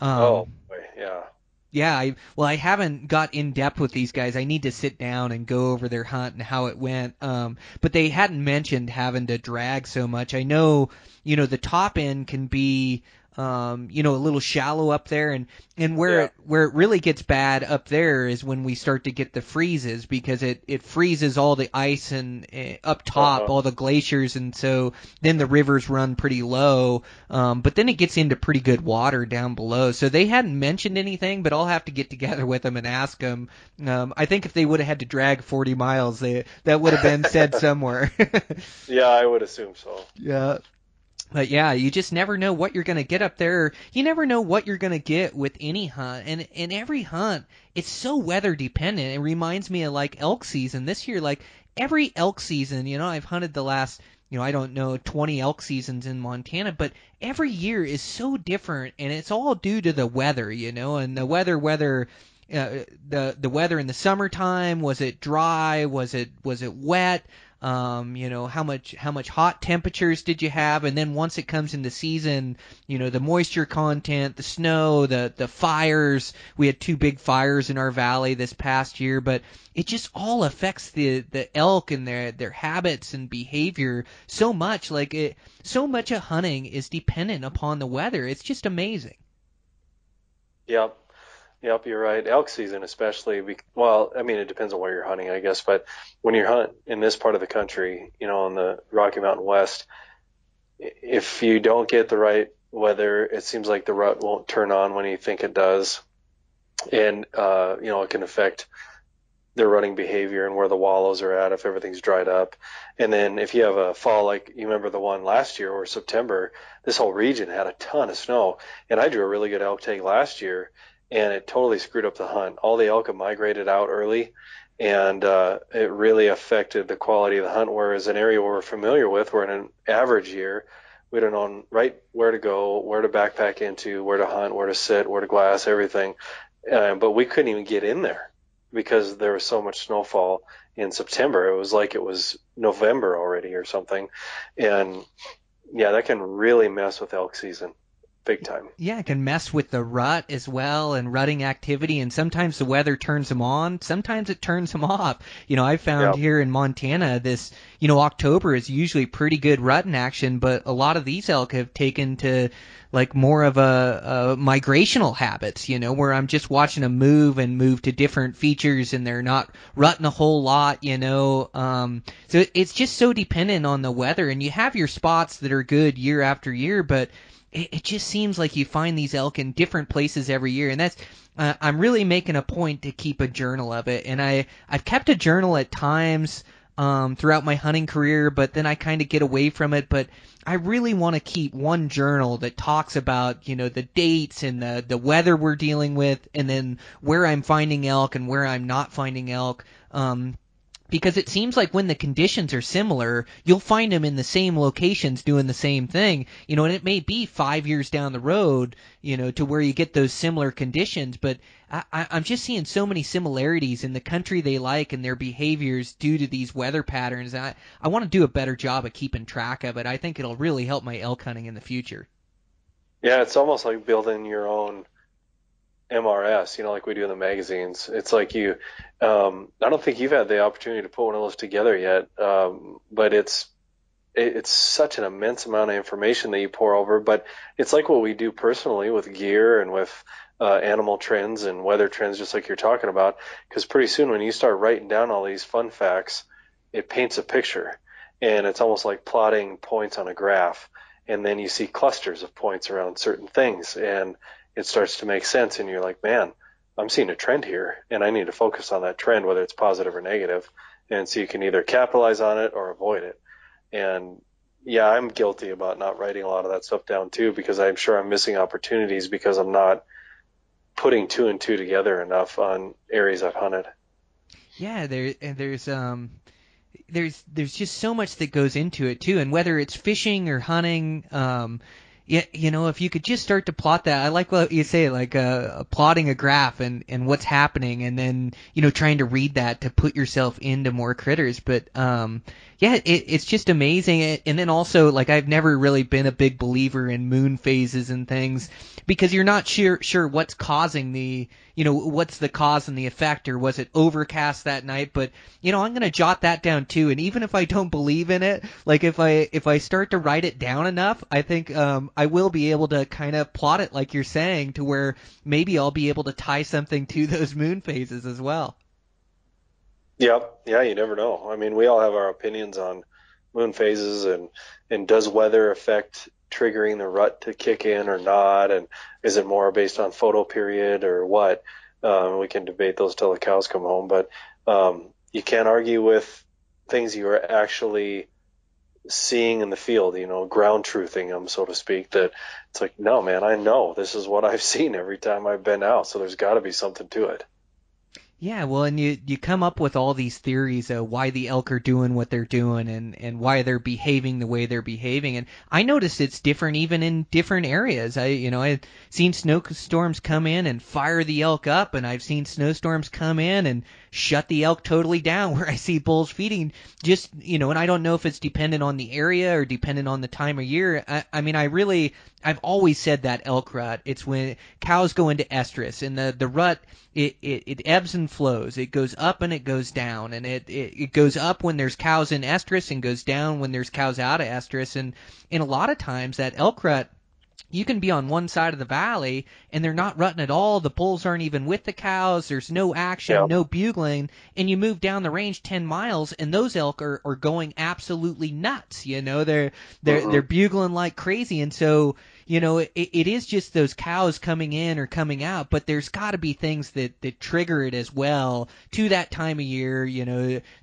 Oh boy, yeah. Yeah, I haven't got in depth with these guys. I need to sit down and go over their hunt and how it went. But they hadn't mentioned having to drag so much. I know, the top end can be, a little shallow up there, and where it really gets bad up there is when we start to get the freezes, because it freezes all the ice and up top, all the glaciers, and so then the rivers run pretty low, but then it gets into pretty good water down below. So they hadn't mentioned anything, but I'll have to get together with them and ask them. I think if they would have had to drag 40 miles, that would have been said somewhere. Yeah, I would assume so. Yeah. But yeah, you just never know what you're going to get up there. You never know what you're going to get with any hunt. And in every hunt, it's so weather dependent. It reminds me of like elk season. This year, like every elk season, I've hunted the last, 20 elk seasons in Montana, but every year is so different, and it's all due to the weather, and the weather, the weather in the summertime, was it dry? Was it wet? How much hot temperatures did you have? And then once it comes into season, the moisture content, the snow, the fires. We had 2 big fires in our valley this past year, but it just all affects the elk and their habits and behavior so much. So much of hunting is dependent upon the weather. It's just amazing. Yep. Yep, you're right. Elk season especially, it depends on where you're hunting, I guess, but when you hunt in this part of the country, in the Rocky Mountain West, if you don't get the right weather, it seems like the rut won't turn on when you think it does. And, it can affect their running behavior and where the wallows are at if everything's dried up. And then if you have a fall, like you remember the one last year or September, this whole region had a ton of snow. And I drew a really good elk tag last year, and it totally screwed up the hunt. All the elk have migrated out early, and it really affected the quality of the hunt, whereas an area we're familiar with, where in an average year, We'd have known right where to go, where to backpack into, where to hunt, where to sit, where to glass, everything. But we couldn't even get in there because there was so much snowfall in September. It was like it was November already or something. And yeah, that can really mess with elk season big time. Yeah, it can mess with the rut as well and rutting activity, and sometimes the weather turns them on, sometimes it turns them off. I found here in Montana this, October is usually pretty good rutting action, but a lot of these elk have taken to like more of a migrational habits, where I'm just watching them move to different features and they're not rutting a whole lot, so it's just so dependent on the weather, and you have your spots that are good year after year, but it just seems like you find these elk in different places every year, and that's I'm really making a point to keep a journal of it, and I've kept a journal at times throughout my hunting career, but then I kind of get away from it. But I really want to keep one journal that talks about the dates and the weather we're dealing with, and then where I'm finding elk and where I'm not finding elk. Because it seems like when the conditions are similar, you'll find them in the same locations doing the same thing, and it may be 5 years down the road, to where you get those similar conditions, but I'm just seeing so many similarities in the country they like and their behaviors due to these weather patterns. I want to do a better job of keeping track of it. I think it'll really help my elk hunting in the future. Yeah, it's almost like building your own MRS, like we do in the magazines. It's like I don't think you've had the opportunity to put one of those together yet, but it's such an immense amount of information that you pour over. But it's like what we do personally with gear and with animal trends and weather trends, just like you're talking about. Because pretty soon when you start writing down all these fun facts, it paints a picture, and it's almost like plotting points on a graph. And then you see clusters of points around certain things, and it starts to make sense, and you're like, man, I'm seeing a trend here, and I need to focus on that trend, whether it's positive or negative, and so you can either capitalize on it or avoid it. And yeah, I'm guilty about not writing a lot of that stuff down too, because I'm sure I'm missing opportunities because I'm not putting two and two together enough on areas I've hunted. Yeah, there's just so much that goes into it too, and whether it's fishing or hunting, yeah, if you could just start to plot that. I like what you say, like plotting a graph and what's happening, and then trying to read that to put yourself into more critters. But yeah, it's just amazing. And then also, like, I've never really been a big believer in moon phases and things, because you're not sure what's causing the what's the cause and the effect, or was it overcast that night? But I'm going to jot that down too, and even if I don't believe in it, like if I start to write it down enough, I think I will be able to kind of plot it like you're saying, to where maybe I'll be able to tie something to those moon phases as well. Yep. Yeah, you never know. I mean, we all have our opinions on moon phases, and does weather affect triggering the rut to kick in or not, and is it more based on photo period or what? We can debate those till the cows come home, but you can't argue with things you are actually seeing in the field, ground truthing them, so to speak, that it's like, no, man, I know this is what I've seen every time I've been out, so there's got to be something to it. Yeah, well, and you come up with all these theories of why the elk are doing what they're doing, and why they're behaving the way they're behaving. And I noticed it's different even in different areas. I've seen snowstorms come in and fire the elk up, and I've seen snowstorms come in and shut the elk totally down, where I see bulls feeding. Just, and I don't know if it's dependent on the area or dependent on the time of year. I mean, I've always said that elk rut, it's when cows go into estrus, and the rut, it ebbs and flows. It goes up and it goes down, and it goes up when there's cows in estrus and goes down when there's cows out of estrus. And a lot of times that elk rut, you can be on one side of the valley and they're not rutting at all. The bulls aren't even with the cows. There's no action, no bugling. And you move down the range 10 miles and those elk are going absolutely nuts. They're bugling like crazy. And so, it is just those cows coming in or coming out, but there's got to be things that trigger it as well to that time of year,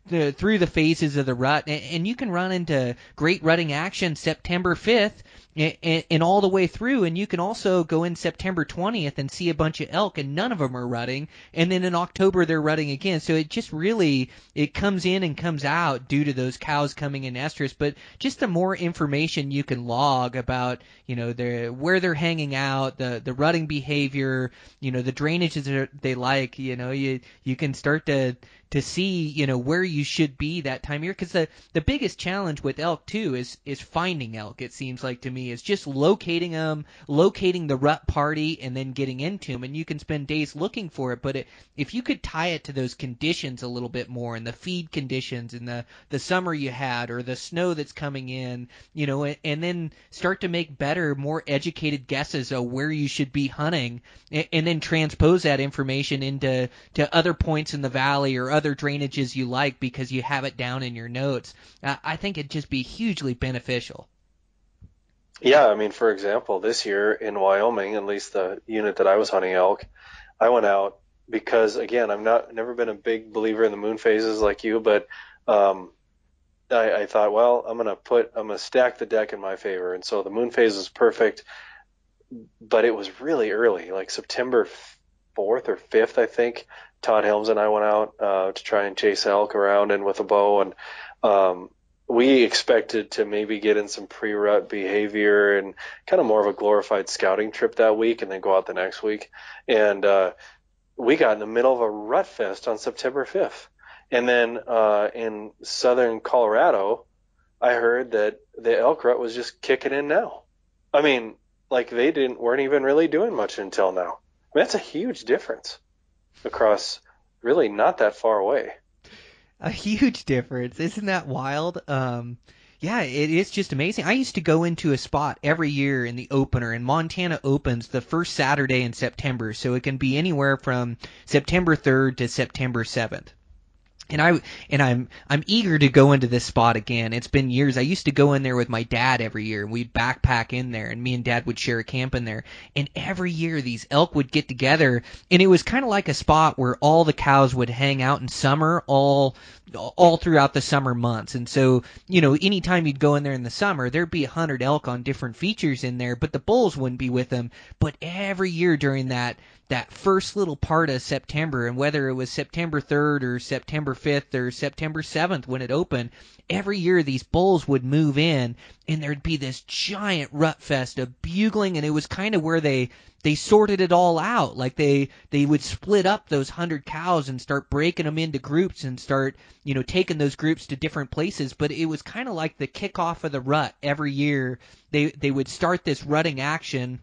through the phases of the rut. And you can run into great rutting action September 5th. and all the way through. And you can also go in September 20th and see a bunch of elk, and none of them are rutting. And then in October they're rutting again. So it just really, it comes in and comes out due to those cows coming in estrus. But just the more information you can log about, where they're hanging out, the rutting behavior, the drainages that they like, you can start to see, where you should be that time of year. Because the biggest challenge with elk, too, is finding elk, it seems like to me, is just locating them, locating the rut party, and then getting into them. And you can spend days looking for it, but if you could tie it to those conditions a little bit more, and the feed conditions, and the summer you had, or the snow that's coming in, and then start to make better, more educated guesses of where you should be hunting, and then transpose that information into other points in the valley or other drainages you like because you have it down in your notes, I think it'd just be hugely beneficial. Yeah, I mean, for example, this year in Wyoming, at least the unit that I was hunting elk, I went out because, again, never been a big believer in the moon phases like you, but I thought, well, I'm gonna stack the deck in my favor, and so the moon phase was perfect, but it was really early, like September 4th or 5th, I think. Todd Helms and I went out to try and chase elk around and with a bow, and we expected to maybe get in some pre-rut behavior and kind of more of a glorified scouting trip that week, and then go out the next week. And we got in the middle of a rut fest on September 5th. And then in southern Colorado, I heard that the elk rut was just kicking in now. I mean, like they weren't even really doing much until now. I mean, that's a huge difference across really not that far away. A huge difference. Isn't that wild? Yeah, it is just amazing. I used to go into a spot every year in the opener, and Montana opens the first Saturday in September, so it can be anywhere from September 3rd to September 7th. And I'm eager to go into this spot again. It's been years. I used to go in there with my dad every year, and we'd backpack in there, and me and Dad would share a camp in there. And every year these elk would get together, and it was kind of like a spot where all the cows would hang out in summer, all throughout the summer months. And so, anytime you'd go in there in the summer, there'd be 100 elk on different features in there, but the bulls wouldn't be with them. But every year during that first little part of September, and whether it was September 3rd or September 5th or September 7th when it opened, every year these bulls would move in, and there'd be this giant rut fest of bugling, and it was kind of where they sorted it all out. Like they would split up those 100 cows and start breaking them into groups and start, taking those groups to different places. But it was kind of like the kickoff of the rut every year. They would start this rutting action,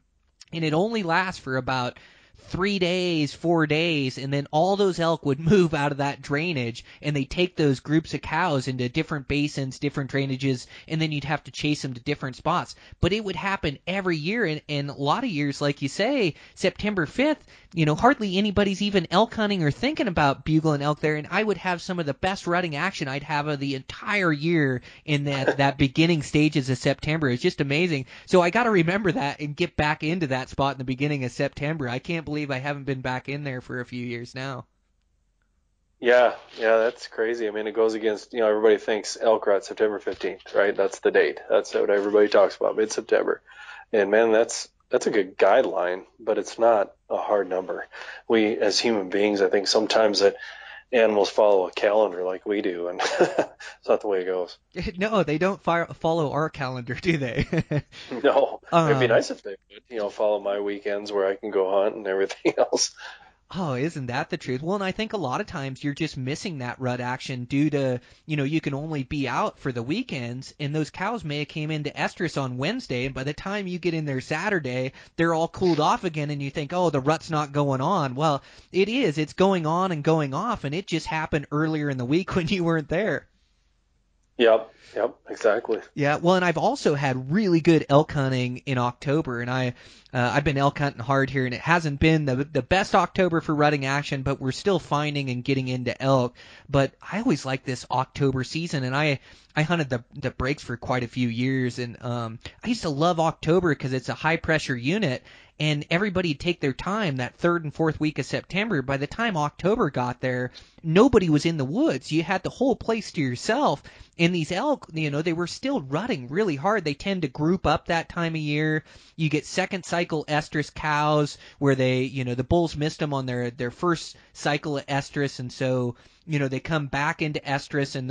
and it only lasts for about 3 days, 4 days, and then all those elk would move out of that drainage, and they take those groups of cows into different basins, different drainages, and then you'd have to chase them to different spots. But it would happen every year, and a lot of years, like you say, September 5th, hardly anybody's even elk hunting or thinking about bugling elk there, and I would have some of the best rutting action I'd have of the entire year in that beginning stages of September. It's just amazing. So I got to remember that and get back into that spot in the beginning of September. I can't believe I haven't been back in there for a few years now. Yeah, that's crazy. I mean, it goes against, everybody thinks elk rut September 15th, right? That's the date. That's what everybody talks about, mid-September. And man, that's a good guideline, but it's not a hard number. We, as human beings, I think sometimes that animals follow a calendar like we do, and it's not the way it goes. No, they don't follow our calendar, do they? No. It'd be nice if they would, follow my weekends where I can go hunt and everything else. Oh, isn't that the truth? Well, and I think a lot of times you're just missing that rut action due to, you can only be out for the weekends, and those cows may have came into estrus on Wednesday, and by the time you get in there Saturday, they're all cooled off again, and you think, oh, the rut's not going on. Well, it is. It's going on and going off, and it just happened earlier in the week when you weren't there. Yep, exactly. Yeah, well, and I've also had really good elk hunting in October, and I've been elk hunting hard here, and it hasn't been the best October for rutting action, but we're still finding and getting into elk. But I always like this October season, and I hunted the breaks for quite a few years, and I used to love October because it's a high pressure unit, and everybody'd take their time that third and fourth week of September. By the time October got there, nobody was in the woods. You had the whole place to yourself. And these elk, they were still rutting really hard. They tend to group up that time of year. You get second cycle estrus cows where they, the bulls missed them on their first cycle of estrus, and so, they come back into estrus, and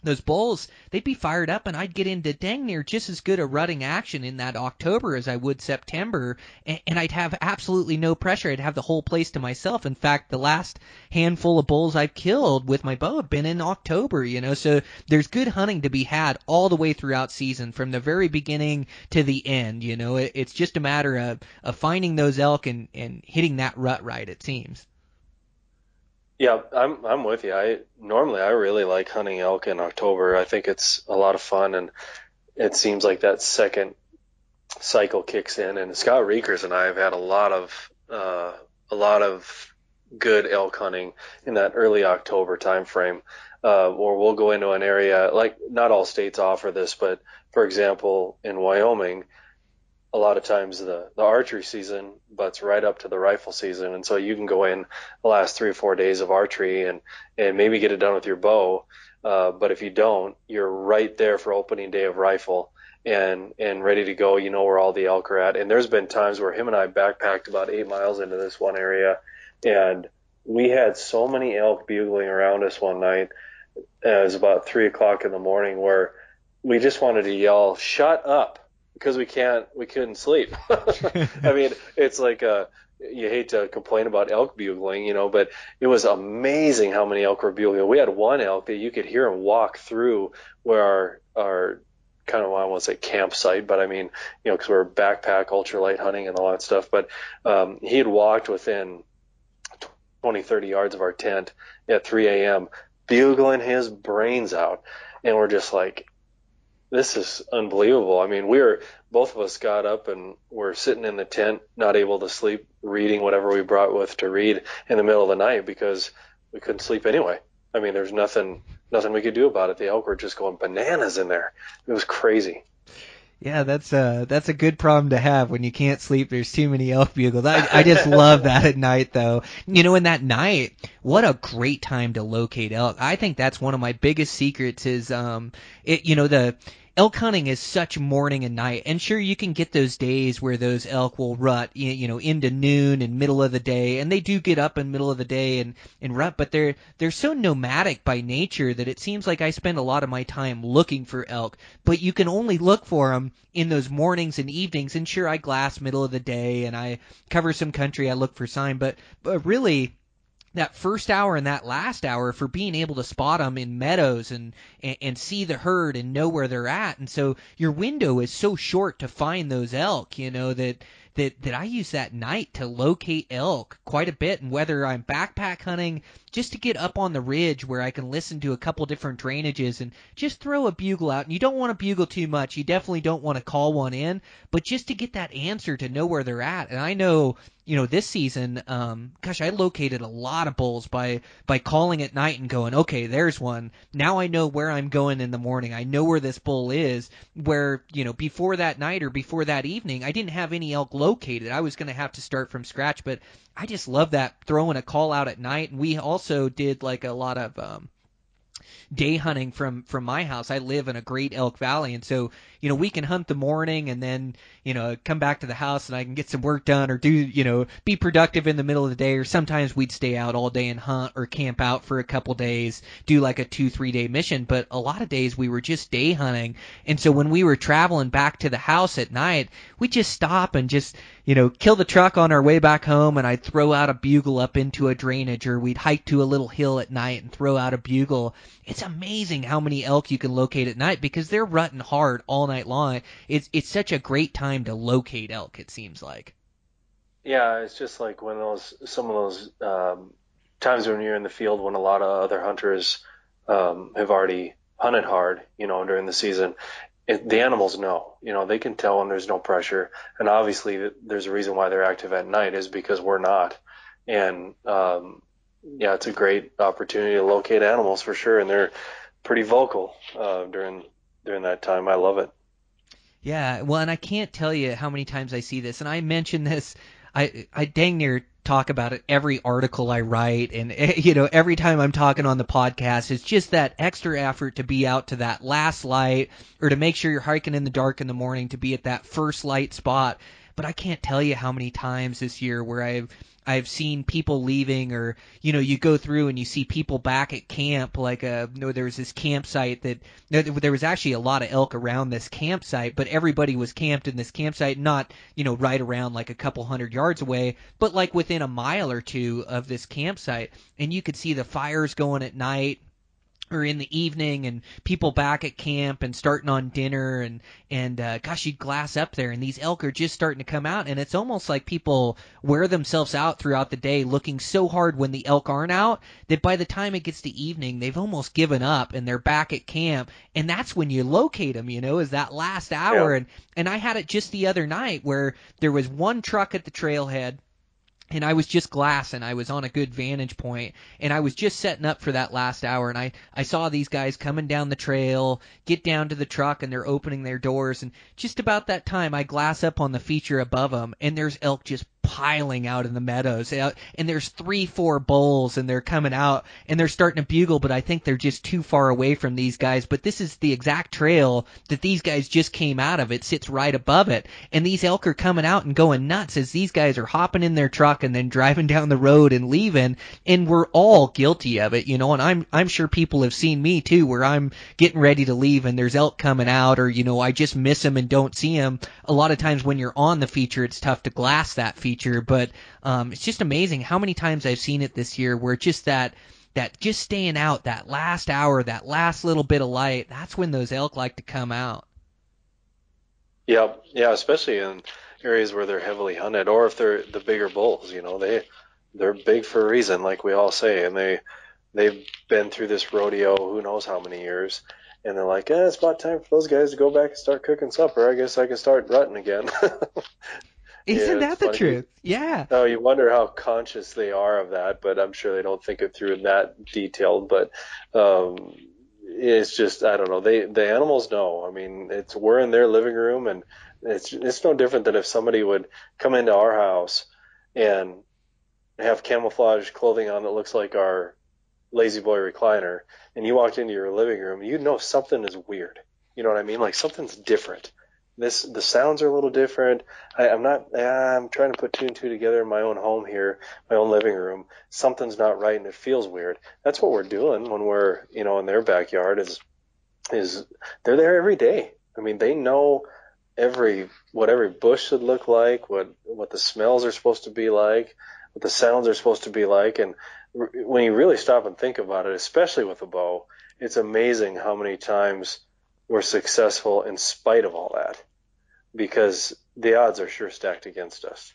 those bulls, they'd be fired up, and I'd get into dang near just as good a rutting action in that October as I would September, and I'd have absolutely no pressure. I'd have the whole place to myself. In fact, the last handful of bulls I've killed with my bow have been in October, so there's good hunting to be had all the way throughout season, from the very beginning to the end. It's just a matter of finding those elk and hitting that rut right, it seems. Yeah, I'm with you. I really like hunting elk in October. I think it's a lot of fun, and it seems like that second cycle kicks in. And Scott Reekers and I have had a lot of good elk hunting in that early October time frame, or we'll go into an area, like, not all states offer this, but for example, in Wyoming, a lot of times the archery season butts right up to the rifle season, and so you can go in the last 3 or 4 days of archery and maybe get it done with your bow, but if you don't, you're right there for opening day of rifle and ready to go. You know where all the elk are at. And there's been times where him and I backpacked about 8 miles into this one area, and we had so many elk bugling around us one night. It was about 3 o'clock in the morning, where we just wanted to yell, "Shut up," because we couldn't sleep. I mean, it's like, you hate to complain about elk bugling, but it was amazing how many elk were bugling. We had one elk that you could hear him walk through where our kind of, I won't say campsite, but I mean, because we're backpack ultralight hunting and all that stuff. But he had walked within 20, 30 yards of our tent at 3 a.m., bugling his brains out. And we're just like, this is unbelievable. I mean, both of us got up and we're sitting in the tent, not able to sleep, reading whatever we brought with to read in the middle of the night because we couldn't sleep anyway. I mean, there's nothing we could do about it. The elk were just going bananas in there. It was crazy. Yeah, that's a good problem to have when you can't sleep. There's too many elk bugles. I just love that at night, though. In that night, what a great time to locate elk. I think that's one of my biggest secrets is, the elk hunting is such morning and night. And sure, you can get those days where those elk will rut, into noon and middle of the day, and they do get up in middle of the day and rut, but they're so nomadic by nature that it seems like I spend a lot of my time looking for elk, but you can only look for them in those mornings and evenings. And sure, I glass middle of the day and I cover some country, I look for sign, but really, that first hour and that last hour for being able to spot them in meadows and see the herd and know where they're at. And so your window is so short to find those elk, that I use that night to locate elk quite a bit. And whether I'm backpack hunting, just to get up on the ridge where I can listen to a couple different drainages and just throw a bugle out. And you don't want to bugle too much. You definitely don't want to call one in, but just to get that answer to know where they're at. And I know, this season, I located a lot of bulls by calling at night and going, okay, there's one. Now I know where I'm going in the morning. I know where this bull is, where, before that night or before that evening, I didn't have any elk located. I was going to have to start from scratch, but I just love that, throwing a call out at night. And we also did like a lot of day hunting from my house. I live in a great elk valley, and so we can hunt the morning and then come back to the house and I can get some work done or do be productive in the middle of the day. Or sometimes we'd stay out all day and hunt or camp out for a couple days, do like a 2-3 day mission. But a lot of days we were just day hunting, and so when we were traveling back to the house at night, we'd just stop and just kill the truck on our way back home, and I'd throw out a bugle up into a drainage, or we'd hike to a little hill at night and throw out a bugle. It's amazing how many elk you can locate at night because they're rutting hard all night long. It's such a great time to locate elk, it seems like. Yeah, it's just like some of those times when you're in the field when a lot of other hunters have already hunted hard, during the season. The animals know, they can tell when there's no pressure. And obviously there's a reason why they're active at night is because we're not. And, it's a great opportunity to locate animals for sure. And they're pretty vocal, during that time. I love it. Yeah, well, and I can't tell you how many times I see this, and I mention this. I dang near talk about it every article I write, and every time I'm talking on the podcast, it's just that extra effort to be out to that last light, or to make sure you're hiking in the dark in the morning to be at that first light spot. But I can't tell you how many times this year where I've seen people leaving, or you go through and you see people back at camp. Like there was this campsite that there was actually a lot of elk around this campsite, but everybody was camped in this campsite, not right around like a couple hundred yards away, but like within a mile or two of this campsite, and you could see the fires going at night or in the evening, and people back at camp and starting on dinner, and gosh, you'd glass up there, and these elk are just starting to come out, and it's almost like people wear themselves out throughout the day looking so hard when the elk aren't out that by the time it gets to evening, they've almost given up and they're back at camp, and that's when you locate them, is that last hour. Yeah. And I had it just the other night where there was one truck at the trailhead, and I was just glassing. I was on a good vantage point, and I was just setting up for that last hour, and I saw these guys coming down the trail, get down to the truck, and they're opening their doors, and just about that time, I glass up on the feature above them, and there's elk just piling out in the meadows, and there's 3-4 bulls, and they're coming out, and they're starting to bugle, but I think they're just too far away from these guys. But this is the exact trail that these guys just came out of. It sits right above it, and these elk are coming out and going nuts as these guys are hopping in their truck and then driving down the road and leaving, and we're all guilty of it, and I'm sure people have seen me too, where I'm getting ready to leave and there's elk coming out, or I just miss them and don't see them. A lot of times when you're on the feature, it's tough to glass that feature, but it's just amazing how many times I've seen it this year where just that just staying out, that last hour, that last little bit of light, that's when those elk like to come out. Yeah, especially in areas where they're heavily hunted, or if they're the bigger bulls, they're big for a reason, like we all say, and they've been through this rodeo who knows how many years, and they're like, it's about time for those guys to go back and start cooking supper. I guess I can start rutting again. Isn't that the truth? Yeah. No, you wonder how conscious they are of that, but I'm sure they don't think it through in that detailed. But it's just, I don't know. The animals know. I mean, we're in their living room, and it's no different than if somebody would come into our house and have camouflage clothing on that looks like our Lazy Boy recliner, and you walked into your living room, you'd know something is weird. You know what I mean? Like something's different. The sounds are a little different. I'm trying to put two and two together in my own home here, my own living room. Something's not right, and it feels weird. That's what we're doing when we're, in their backyard is they're there every day. I mean, they know what every bush should look like, what the smells are supposed to be like, what the sounds are supposed to be like. And when you really stop and think about it, especially with a bow, it's amazing how many times we're successful in spite of all that, because the odds are sure stacked against us.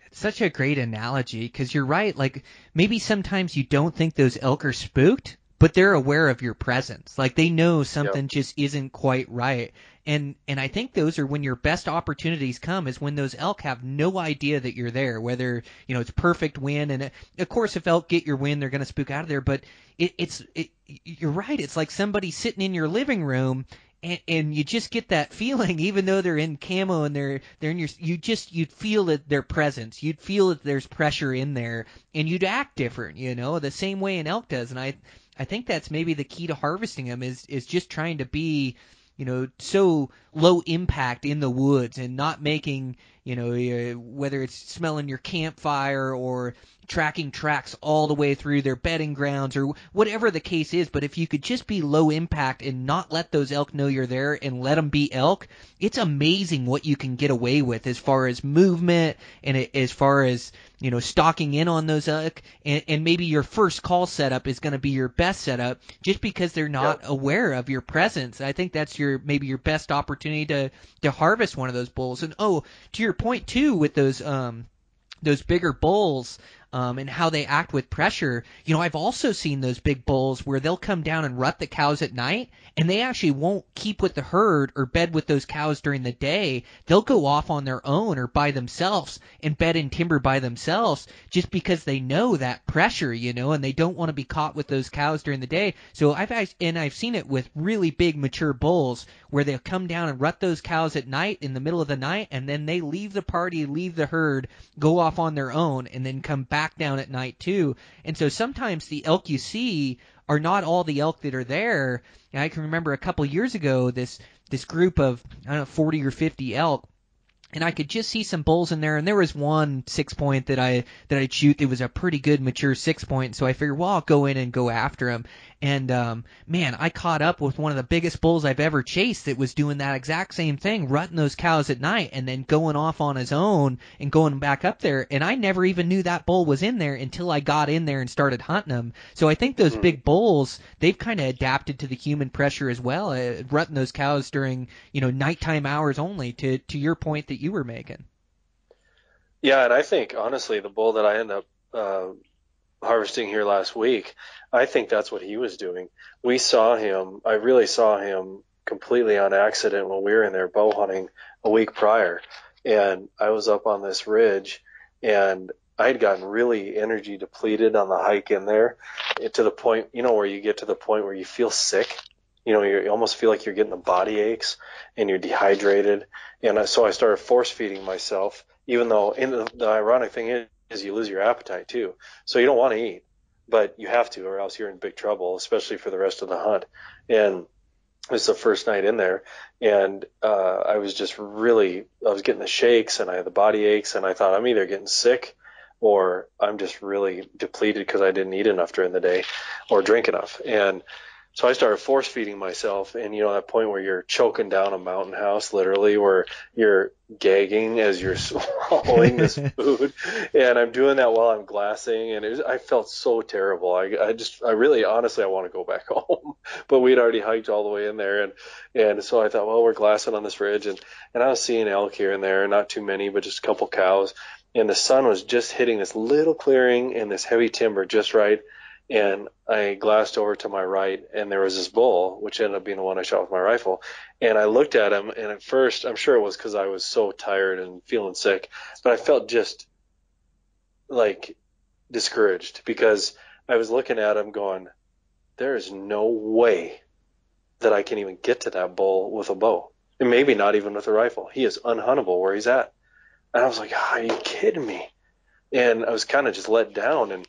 It's such a great analogy, because you're right. Like, maybe sometimes you don't think those elk are spooked, but they're aware of your presence. Like, they know something just isn't quite right. And I think those are when your best opportunities come, is when those elk have no idea that you're there, whether, it's perfect wind. And of course, if elk get your wind, they're going to spook out of there. But you're right. It's like somebody sitting in your living room, and you just get that feeling, even though they're in camo and they're in you'd feel their presence. You'd feel that there's pressure in there, and you'd act different, the same way an elk does. And I think that's maybe the key to harvesting them is just trying to be, so low impact in the woods, and not making, whether it's smelling your campfire or tracking tracks all the way through their bedding grounds or whatever the case is. But if you could just be low impact and not let those elk know you're there and let them be elk, it's amazing what you can get away with as far as movement and as far as, stalking in on those elk. And maybe your first call setup is going to be your best setup just because they're not aware of your presence. I think that's maybe your best opportunity to harvest one of those bulls. And to your point too, with those bigger bulls, and how they act with pressure. You know, I've also seen those big bulls where they'll come down and rut the cows at night, and they actually won't keep with the herd or bed with those cows during the day. They'll go off on their own or by themselves and bed in timber by themselves just because they know that pressure, you know, and they don't want to be caught with those cows during the day. So I've seen it with really big mature bulls where they'll come down and rut those cows at night in the middle of the night, and then they leave the party, leave the herd, go off on their own, and then come back down at night too. And so sometimes the elk you see are not all the elk that are there. And I can remember a couple years ago this group of, I don't know, 40 or 50 elk, and I could just see some bulls in there, and there was one 6-point that I'd shoot. It was a pretty good mature 6-point, so I figured, well, I'll go in and go after him. And man, I caught up with one of the biggest bulls I've ever chased that was doing that exact same thing, rutting those cows at night and then going off on his own and going back up there. And I never even knew that bull was in there until I got in there and started hunting him. So I think those big bulls, they've kind of adapted to the human pressure as well, rutting those cows during, you know, nighttime hours only, to your point that you were making. Yeah, and I think, honestly, the bull that I ended up harvesting here last week, I think that's what he was doing. I really saw him completely on accident when we were in there bow hunting a week prior. And I was up on this ridge, and I had gotten really energy depleted on the hike in there, to the point, you know, where you get to the point where you feel sick. You know, you almost feel like you're getting the body aches and you're dehydrated. And so I started force feeding myself, even though the ironic thing is you lose your appetite too. So you don't want to eat, but you have to, or else you're in big trouble, especially for the rest of the hunt. And it was the first night in there, and I was getting the shakes and I had the body aches, and I thought, I'm either getting sick or I'm just really depleted because I didn't eat enough during the day or drink enough. And so I started force feeding myself, and you know, that point where you're choking down a mountain house, literally, where you're gagging as you're swallowing this food. And I'm doing that while I'm glassing, and I felt so terrible. I really, honestly, I want to go back home, but we'd already hiked all the way in there. And so I thought, well, we're glassing on this ridge, and I was seeing elk here and there, not too many, but just a couple cows. And the sun was just hitting this little clearing and this heavy timber just right. And I glassed over to my right, and there was this bull, which ended up being the one I shot with my rifle. And I looked at him, and at first, I'm sure it was because I was so tired and feeling sick, but I felt just like discouraged, because I was looking at him going, there is no way that I can even get to that bull with a bow, and maybe not even with a rifle. He is unhuntable where he's at. And I was like, are you kidding me? And I was kind of just let down, and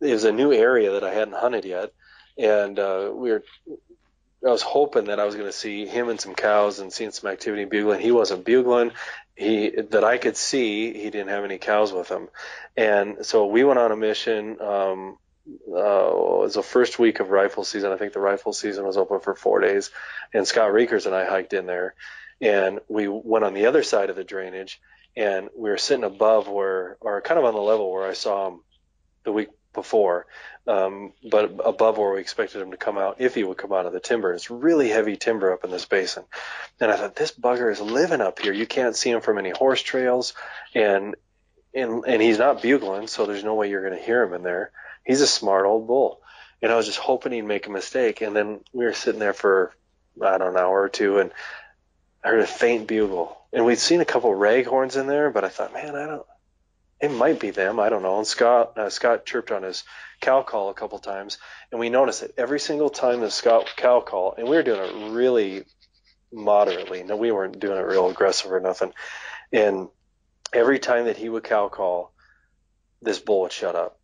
it was a new area that I hadn't hunted yet, and I was hoping that I was going to see him and some cows and seeing some activity bugling. He wasn't bugling. That I could see, he didn't have any cows with him. And so we went on a mission. It was the first week of rifle season. I think the rifle season was open for 4 days, and Scott Reekers and I hiked in there, and we went on the other side of the drainage, and we were sitting above or kind of on the level where I saw him the week before, but above where we expected him to come out, if he would come out of the timber. It's really heavy timber up in this basin. And I thought, this bugger is living up here. You can't see him from any horse trails, and he's not bugling, so there's no way you're going to hear him in there. He's a smart old bull. And I was just hoping he'd make a mistake. And then we were sitting there for, I don't know, an hour or two, and I heard a faint bugle. And we'd seen a couple raghorns in there, but I thought, man, it might be them. I don't know. And Scott chirped on his cow call a couple times, and we noticed that every single time the Scott cow call, and we were doing it really moderately. No, we weren't doing it real aggressive or nothing. And every time that he would cow call, this bull would shut up.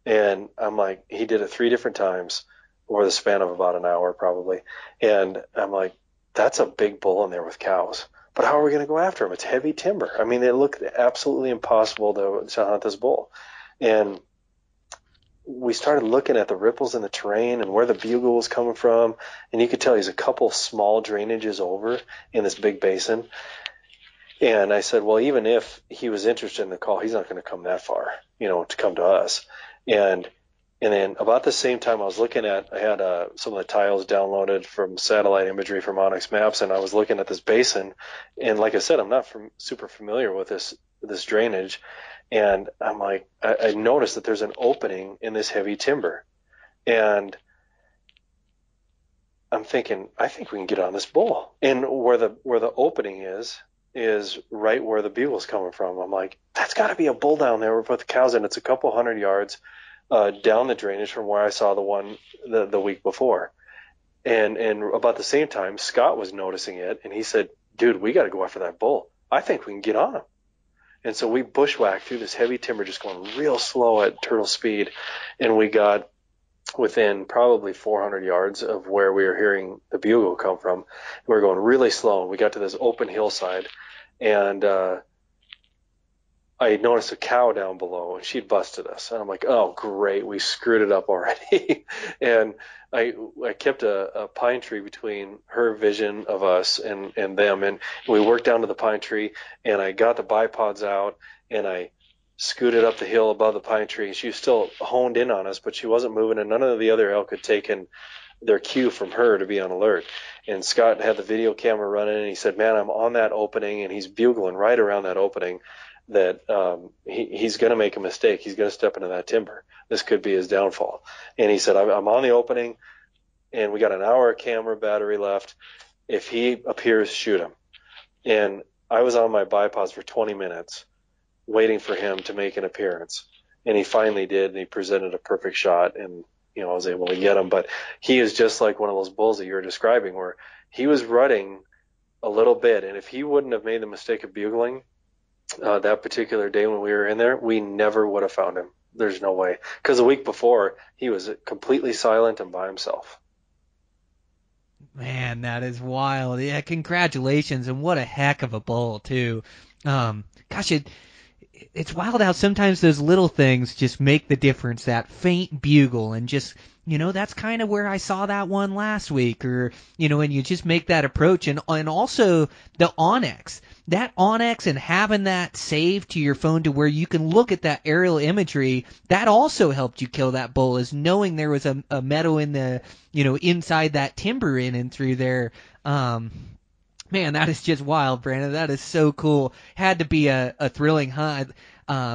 And I'm like, he did it 3 different times over the span of about an hour probably. And I'm like, that's a big bull in there with cows. But how are we going to go after him? It's heavy timber. I mean, it looked absolutely impossible to hunt this bull. And we started looking at the ripples in the terrain and where the bugle was coming from. And you could tell he's a couple small drainages over in this big basin. And I said, well, even if he was interested in the call, he's not going to come that far, to come to us. And then about the same time I had some of the tiles downloaded from satellite imagery from Onyx Maps, and I was looking at this basin. And like I said, I'm not super familiar with this this drainage, and I'm like, I noticed that there's an opening in this heavy timber, and I'm thinking, I think we can get on this bull. And where the opening is right where the bugle's coming from. I'm like, that's got to be a bull down there. We put the cows in. It's a couple hundred yards down the drainage from where I saw the one the week before. And about the same time, Scott was noticing it, and he said, dude, we got to go after that bull. I think we can get on him. And so we bushwhacked through this heavy timber, just going real slow at turtle speed, and we got within probably 400 yards of where we were hearing the bugle come from. We were going really slow, and we got to this open hillside, and I noticed a cow down below, and she'd busted us. And I'm like, oh, great, we screwed it up already. And I kept a pine tree between her vision of us and them, and we worked down to the pine tree, and I got the bipods out, and I scooted up the hill above the pine tree. She was still honed in on us, but she wasn't moving, and none of the other elk had taken their cue from her to be on alert. And Scott had the video camera running, and he said, man, I'm on that opening, and he's bugling right around that opening, that he's going to make a mistake. He's going to step into that timber. This could be his downfall. And he said, I'm on the opening, and we got an hour of camera battery left. If he appears, shoot him. And I was on my bipods for 20 minutes waiting for him to make an appearance. And he finally did, and he presented a perfect shot, and I was able to get him. But he is just like one of those bulls that you were describing, where he was rutting a little bit, and if he wouldn't have made the mistake of bugling that particular day when we were in there, we never would have found him. There's no way. Because the week before, he was completely silent and by himself. Man, that is wild. Yeah, congratulations, and what a heck of a bull, too. Gosh, it's wild how sometimes those little things just make the difference, that faint bugle, and just, that's kind of where I saw that one last week, or, and you just make that approach, and also the Onyx. That Onyx and having that saved to your phone to where you can look at that aerial imagery, that also helped you kill that bull, is knowing there was a meadow in the, inside that timber in and through there. Man, that is just wild, Brandon. That is so cool. Had to be a thrilling hunt.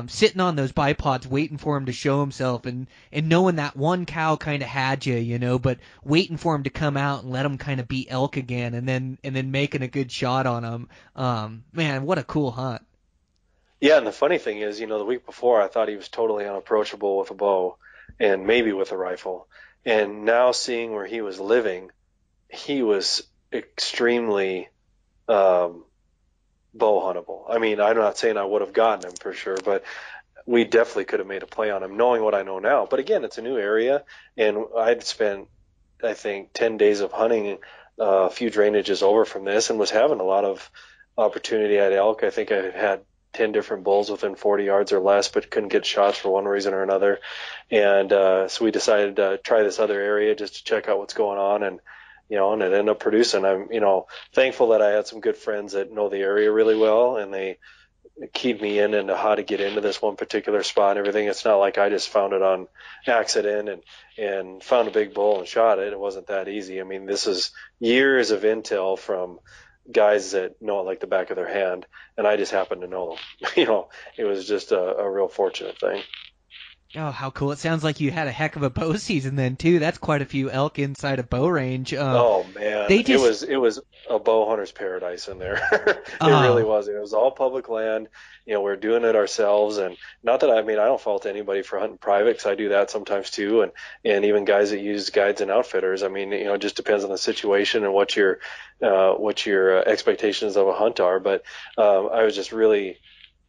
Sitting on those bipods waiting for him to show himself, and knowing that one cow kind of had you, but waiting for him to come out and let him kind of beat elk again, and then making a good shot on him. Man, what a cool hunt. Yeah, and the funny thing is, the week before I thought he was totally unapproachable with a bow and maybe with a rifle. And now seeing where he was living, he was extremely bow huntable. I mean, I'm not saying I would have gotten him for sure, but we definitely could have made a play on him knowing what I know now. But again, it's a new area, and I'd spent, I think, 10 days of hunting a few drainages over from this, and was having a lot of opportunity at elk. I think I had 10 different bulls within 40 yards or less, but couldn't get shots for one reason or another. And so we decided to try this other area just to check out what's going on, and and it ended up producing. I'm, thankful that I had some good friends that know the area really well, and they keyed me in into how to get into this one particular spot and everything. It's not like I just found it on accident and found a big bull and shot it. It wasn't that easy. I mean, this is years of intel from guys that know it like the back of their hand, and I just happened to know them. It was just a real fortunate thing. Oh, how cool. It sounds like you had a heck of a bow season then, too. That's quite a few elk inside a bow range. Oh, man. It was a bow hunter's paradise in there. It really was. It was all public land. We're doing it ourselves. And not that, I don't fault anybody for hunting private, because I do that sometimes, too. And even guys that use guides and outfitters. It just depends on the situation and what your expectations of a hunt are. But I was just really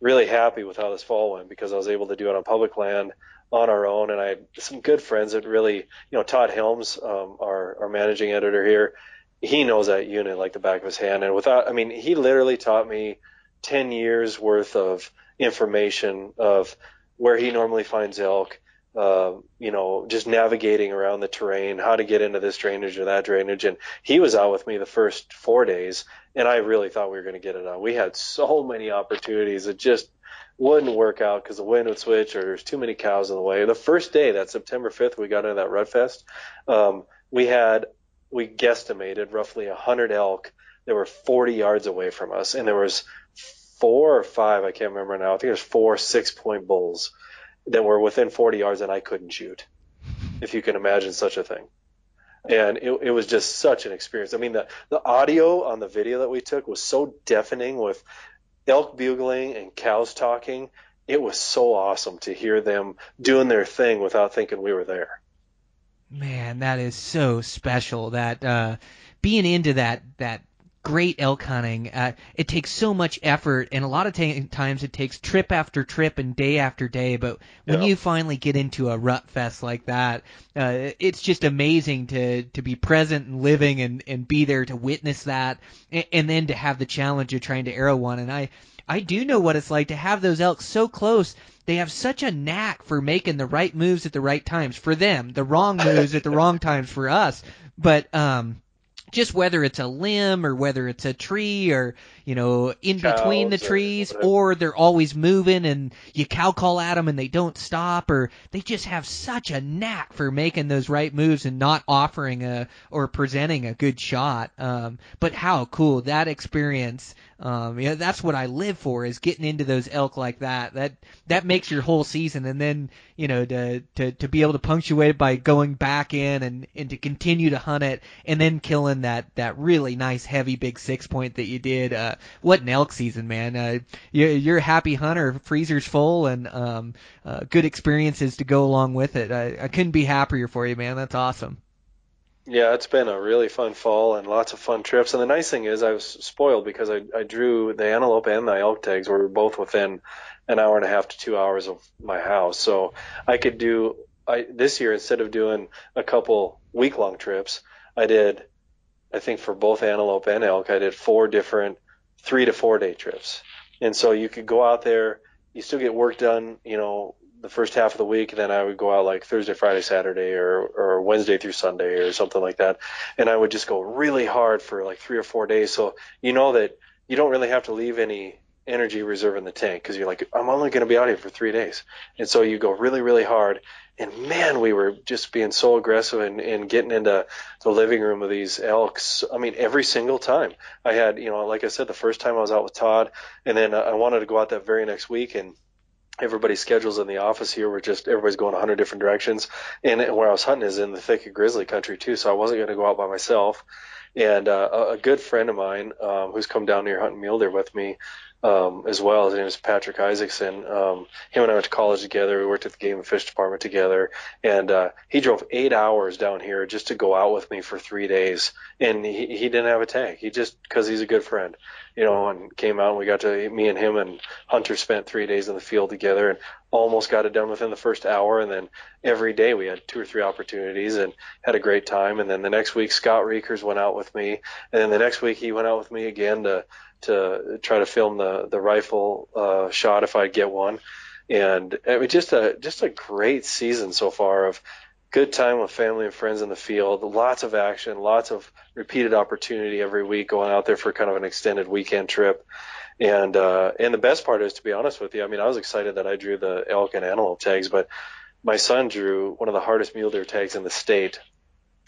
happy with how this fall went, because I was able to do it on public land on our own. And I had some good friends that really, Todd Helms, our managing editor here, he knows that unit like the back of his hand. And he literally taught me 10 years worth of information of where he normally finds elk, just navigating around the terrain, how to get into this drainage or that drainage. And he was out with me the first 4 days, and I really thought we were going to get it on. We had so many opportunities that just wouldn't work out because the wind would switch or there's too many cows in the way. The first day, that September 5th, we got into that Rut Fest, we guesstimated roughly 100 elk that were 40 yards away from us, and there was 4 or 5, I can't remember now. I think there's 4 6-point bulls that were within 40 yards and I couldn't shoot, if you can imagine such a thing. And it was just such an experience. I mean, the audio on the video that we took was so deafening with elk bugling and cows talking. It was so awesome to hear them doing their thing without thinking we were there. Man, that is so special. That being into that great elk hunting, it takes so much effort, and a lot of times it takes trip after trip and day after day. But when you finally get into a rut fest like that, it's just amazing to be present and living and be there to witness that, and then to have the challenge of trying to arrow one. And I do know what it's like to have those elk so close. They have such a knack for making the right moves at the right times for them, the wrong moves at the wrong times for us. But just whether it's a limb or whether it's a tree or, in between the trees, or they're always moving and you cow call at them and they don't stop, or they just have such a knack for making those right moves and not offering or presenting a good shot. But how cool that experience. That's what I live for, is getting into those elk like that. That makes your whole season. And then, to be able to punctuate it by going back in and to continue to hunt it and then killing that really nice heavy big 6-point that you did. What an elk season, man. You're a happy hunter, freezer's full, and good experiences to go along with it. I couldn't be happier for you, man. That's awesome. Yeah, it's been a really fun fall and lots of fun trips. And the nice thing is I was spoiled because I drew the antelope and the elk tags were both within an hour and a half to 2 hours of my house. So I could this year, instead of doing a couple week-long trips, I think for both antelope and elk, I did 4 different 3 to 4 day trips. And so you could go out there, you still get work done, the first half of the week, then I would go out like Thursday, Friday, Saturday, or Wednesday through Sunday or something like that. And I would just go really hard for like 3 or 4 days. So that you don't really have to leave any energy reserve in the tank, because you're like, I'm only going to be out here for 3 days. And so you go really, really hard. And man, we were just being so aggressive and getting into the living room of these elks. I mean, every single time I had, like I said, the first time I was out with Todd, and then I wanted to go out that very next week, and everybody's schedules in the office here were just, everybody's going 100 different directions. And where I was hunting is in the thick of grizzly country too, so I wasn't going to go out by myself. And a good friend of mine who's come down here hunting mule deer with me as well, his name is Patrick Isaacson. Him and I went to college together. We worked at the Game and Fish Department together. And he drove 8 hours down here just to go out with me for 3 days. And he didn't have a tag. He just, because he's a good friend, and came out, and we got to, me and him and Hunter spent 3 days in the field together and almost got it done within the first hour. And then every day we had 2 or 3 opportunities and had a great time. And then the next week, Scott Reekers went out with me. And then the next week he went out with me again to try to film the rifle shot if I get one. And it was just a great season so far of good time with family and friends in the field, lots of action, lots of repeated opportunity every week, going out there for kind of an extended weekend trip. And the best part is, to be honest with you, I mean, I was excited that I drew the elk and antelope tags, but my son drew one of the hardest mule deer tags in the state,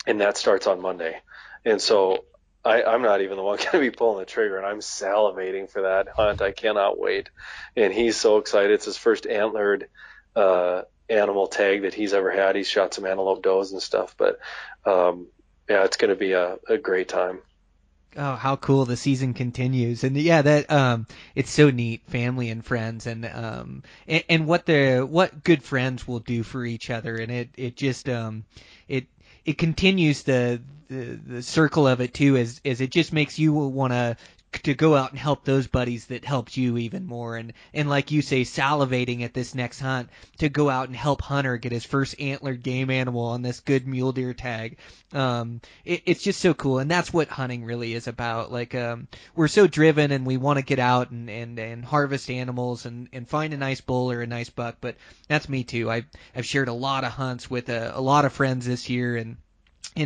and that starts on Monday. And so I'm not even the one going to be pulling the trigger, and I'm salivating for that hunt. I cannot wait. And he's so excited. It's his first antlered animal tag that he's ever had. He's shot some antelope does and stuff, but it's going to be a great time. Oh, how cool the season continues. And yeah, that it's so neat, family and friends, and what good friends will do for each other. And it just it continues the circle of it too, as it just makes you want to go out and help those buddies that helped you even more, and like you say, salivating at this next hunt to go out and help Hunter get his first antlered game animal on this good mule deer tag. It's just so cool, and that's what hunting really is about. Like we're so driven, and we want to get out and harvest animals and find a nice bull or a nice buck, but that's me too. I've shared a lot of hunts with a lot of friends this year, and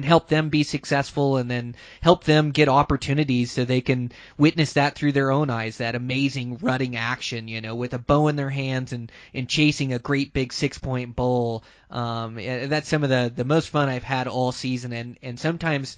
help them be successful, and then help them get opportunities so they can witness that through their own eyes, that amazing rutting action, with a bow in their hands and chasing a great big 6-point bull. And that's some of the most fun I've had all season. And sometimes,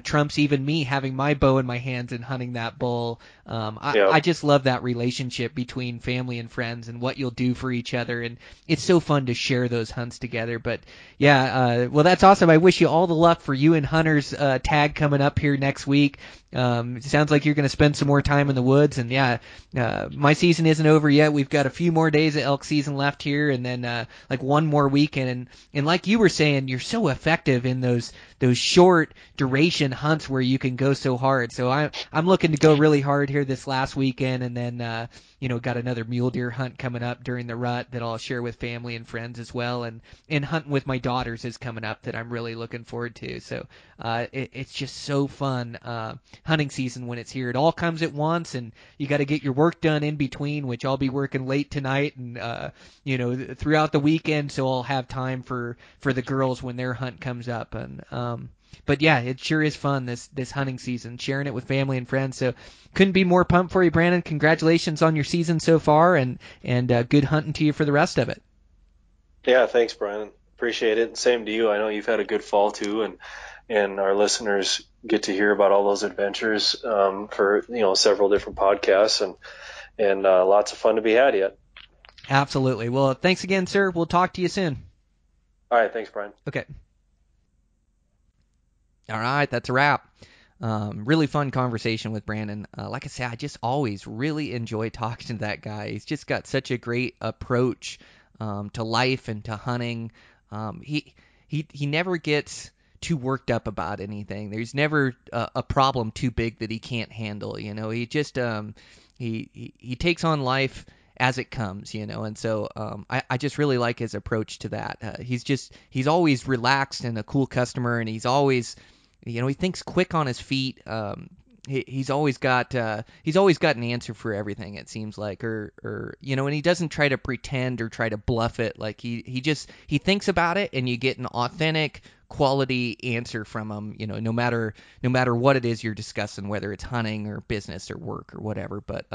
trumps even me having my bow in my hands and hunting that bull. I just love that relationship between family and friends and what you'll do for each other. And it's so fun to share those hunts together. But yeah, well, that's awesome. I wish you all the luck for you and Hunter's tag coming up here next week. It sounds like you're going to spend some more time in the woods. And yeah, my season isn't over yet. We've got a few more days of elk season left here, and then like one more weekend. And like you were saying, you're so effective in those short duration hunts where you can go so hard. So I'm looking to go really hard here this last weekend, and then got another mule deer hunt coming up during the rut that I'll share with family and friends as well, and hunting with my daughters is coming up that I'm really looking forward to. So it's just so fun hunting season when it's here. It all comes at once, and you got to get your work done in between, which I'll be working late tonight and throughout the weekend, so I'll have time for the girls when their hunt comes up. And but yeah, it sure is fun this hunting season, sharing it with family and friends. So couldn't be more pumped for you, Brandon. Congratulations on your season so far, and good hunting to you for the rest of it. Yeah, thanks, Brian. Appreciate it. Same to you. I know you've had a good fall too, and our listeners get to hear about all those adventures for several different podcasts, and lots of fun to be had yet. Absolutely. Well, thanks again, sir. We'll talk to you soon. All right, thanks, Brian. Okay. All right, that's a wrap. Really fun conversation with Brandon. Like I said, I just always really enjoy talking to that guy. He's just got such a great approach to life and to hunting. He never gets too worked up about anything. There's never a problem too big that he can't handle. He just he takes on life as it comes, and so I just really like his approach to that. He's always relaxed and a cool customer, and he's always he thinks quick on his feet. He's always got an answer for everything, it seems like, or and he doesn't try to pretend or try to bluff it. Like he thinks about it, and you get an authentic quality answer from him, no matter what it is you're discussing, whether it's hunting or business or work or whatever. But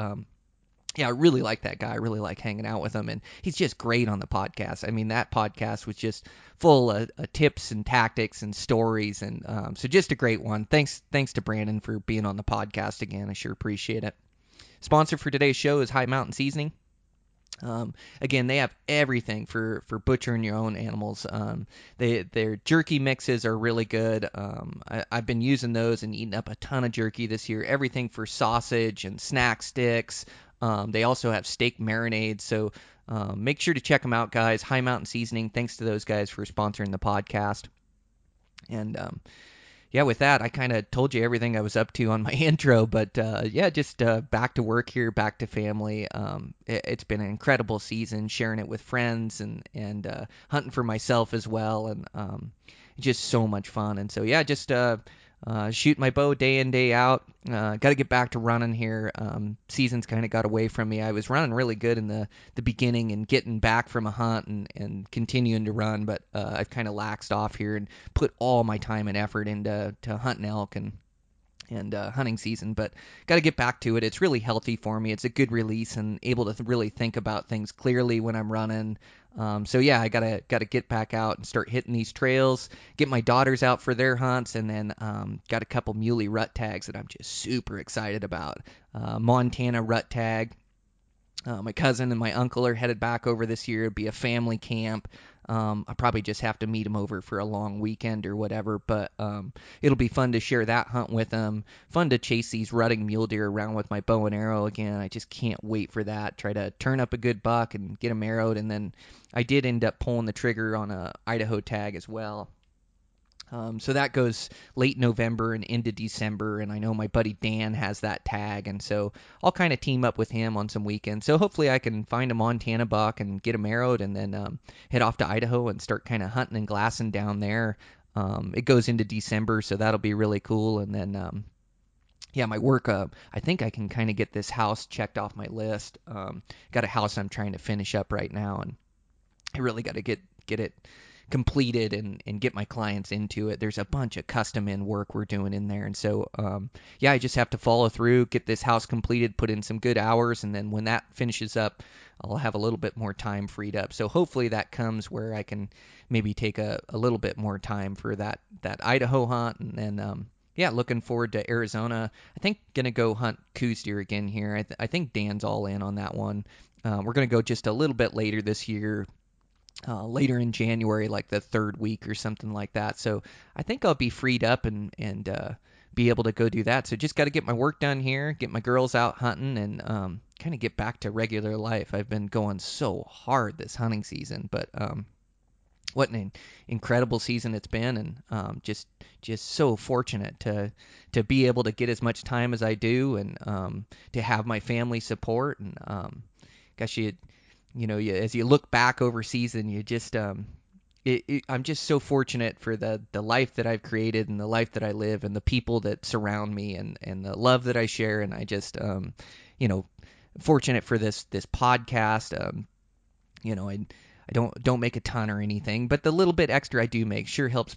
yeah, I really like that guy. I really like hanging out with him, and he's just great on the podcast. I mean, that podcast was just full of tips and tactics and stories, and so just a great one. Thanks to Brandon for being on the podcast again. I sure appreciate it. Sponsor for today's show is High Mountain Seasoning. Again, they have everything for butchering your own animals. Their jerky mixes are really good. I've been using those and eating up a ton of jerky this year. Everything for sausage and snack sticks. They also have steak marinades, so make sure to check them out, guys. High Mountain Seasoning. Thanks to those guys for sponsoring the podcast. And yeah, with that, I kind of told you everything I was up to on my intro, but yeah, just back to work here, back to family. It's been an incredible season, sharing it with friends and hunting for myself as well, and just so much fun. And so yeah, just shoot my bow day in, day out. Got to get back to running here. Season's kind of got away from me. I was running really good in the beginning and getting back from a hunt and continuing to run, but I've kind of laxed off here and put all my time and effort into hunting elk and hunting season, but got to get back to it. It's really healthy for me. It's a good release and able to really think about things clearly when I'm running. So yeah, I gotta get back out and start hitting these trails, get my daughters out for their hunts, and then got a couple muley rut tags that I'm just super excited about. Montana rut tag. My cousin and my uncle are headed back over this year. It'll be a family camp. I'll probably just have to meet them over for a long weekend or whatever, but it'll be fun to share that hunt with them. Fun to chase these rutting mule deer around with my bow and arrow again. I just can't wait for that. Try to turn up a good buck and get them arrowed, and then I did end up pulling the trigger on a Idaho tag as well. So that goes late November and into December, and I know my buddy Dan has that tag, and so I'll kind of team up with him on some weekends. So hopefully I can find a Montana buck and get him arrowed, and then head off to Idaho and start kind of hunting and glassing down there. It goes into December, so that'll be really cool. And then yeah, my work, I think I can kind of get this house checked off my list. Got a house I'm trying to finish up right now, and I really got to get it completed and get my clients into it. There's a bunch of custom in work we're doing in there. And so, I just have to follow through, get this house completed, put in some good hours. And then when that finishes up, I'll have a little bit more time freed up. So hopefully that comes where I can maybe take a little bit more time for that Idaho hunt. And then, looking forward to Arizona. I think going to go hunt Coues deer again here. I think Dan's all in on that one. We're going to go just a little bit later this year, later in January, like the third week or something like that. So I think I'll be freed up and be able to go do that. So just got to get my work done here, get my girls out hunting, and kind of get back to regular life. I've been going so hard this hunting season, but what an incredible season it's been, and just so fortunate to be able to get as much time as I do, and to have my family support. And gosh, as you look back over season, you just I'm just so fortunate for the life that I've created and the life that I live and the people that surround me and the love that I share. And I just fortunate for this podcast. I don't make a ton or anything, but the little bit extra I do make sure helps,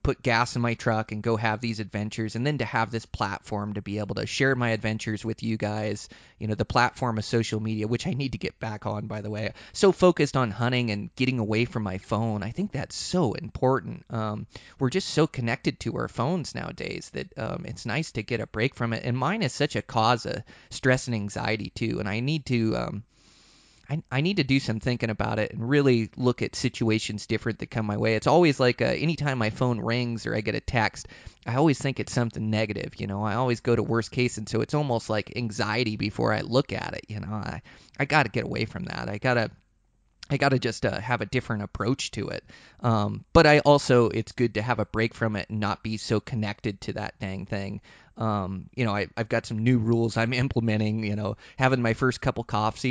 put gas in my truck and go have these adventures. And then to have this platform to be able to share my adventures with you guys, the platform of social media, which I need to get back on, by the way. So focused on hunting and getting away from my phone. I think that's so important. We're just so connected to our phones nowadays that it's nice to get a break from it. And mine is such a cause of stress and anxiety too. And I need to I need to do some thinking about it and really look at situations different that come my way. It's always like anytime my phone rings or I get a text, I always think it's something negative. I always go to worst case, and so it's almost like anxiety before I look at it. I got to get away from that. I gotta just have a different approach to it. But it's good to have a break from it and not be so connected to that dang thing. I've got some new rules I'm implementing. Having my first couple cups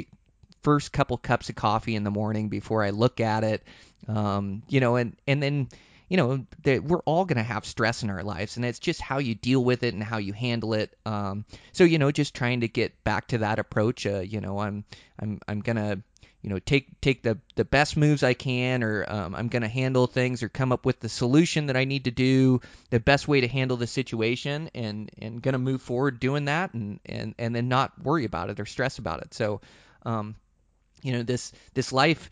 of coffee in the morning before I look at it, and then, we're all going to have stress in our lives, and it's just how you deal with it and how you handle it. So, just trying to get back to that approach. I'm going to, take the best moves I can, or I'm going to handle things or come up with the solution that I need to do, the best way to handle the situation, and going to move forward doing that, and then not worry about it or stress about it. So, this life,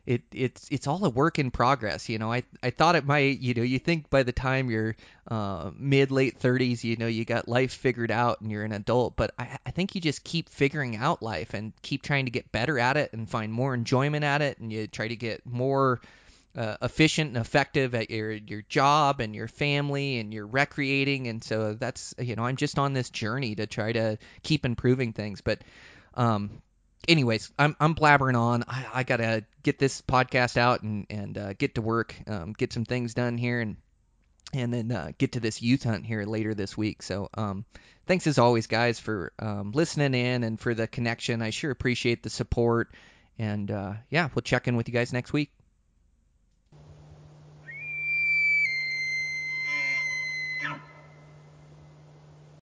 it's all a work in progress. I thought it might, you think by the time you're late 30s, you got life figured out and you're an adult, but I think you just keep figuring out life and keep trying to get better at it and find more enjoyment at it, and you try to get more efficient and effective at your job and your family and your recreating. And so that's, I'm just on this journey to try to keep improving things. But anyways, I'm blabbering on. I gotta get this podcast out and get to work, get some things done here, and then get to this youth hunt here later this week. So thanks as always, guys, for listening in and for the connection. I sure appreciate the support. And we'll check in with you guys next week.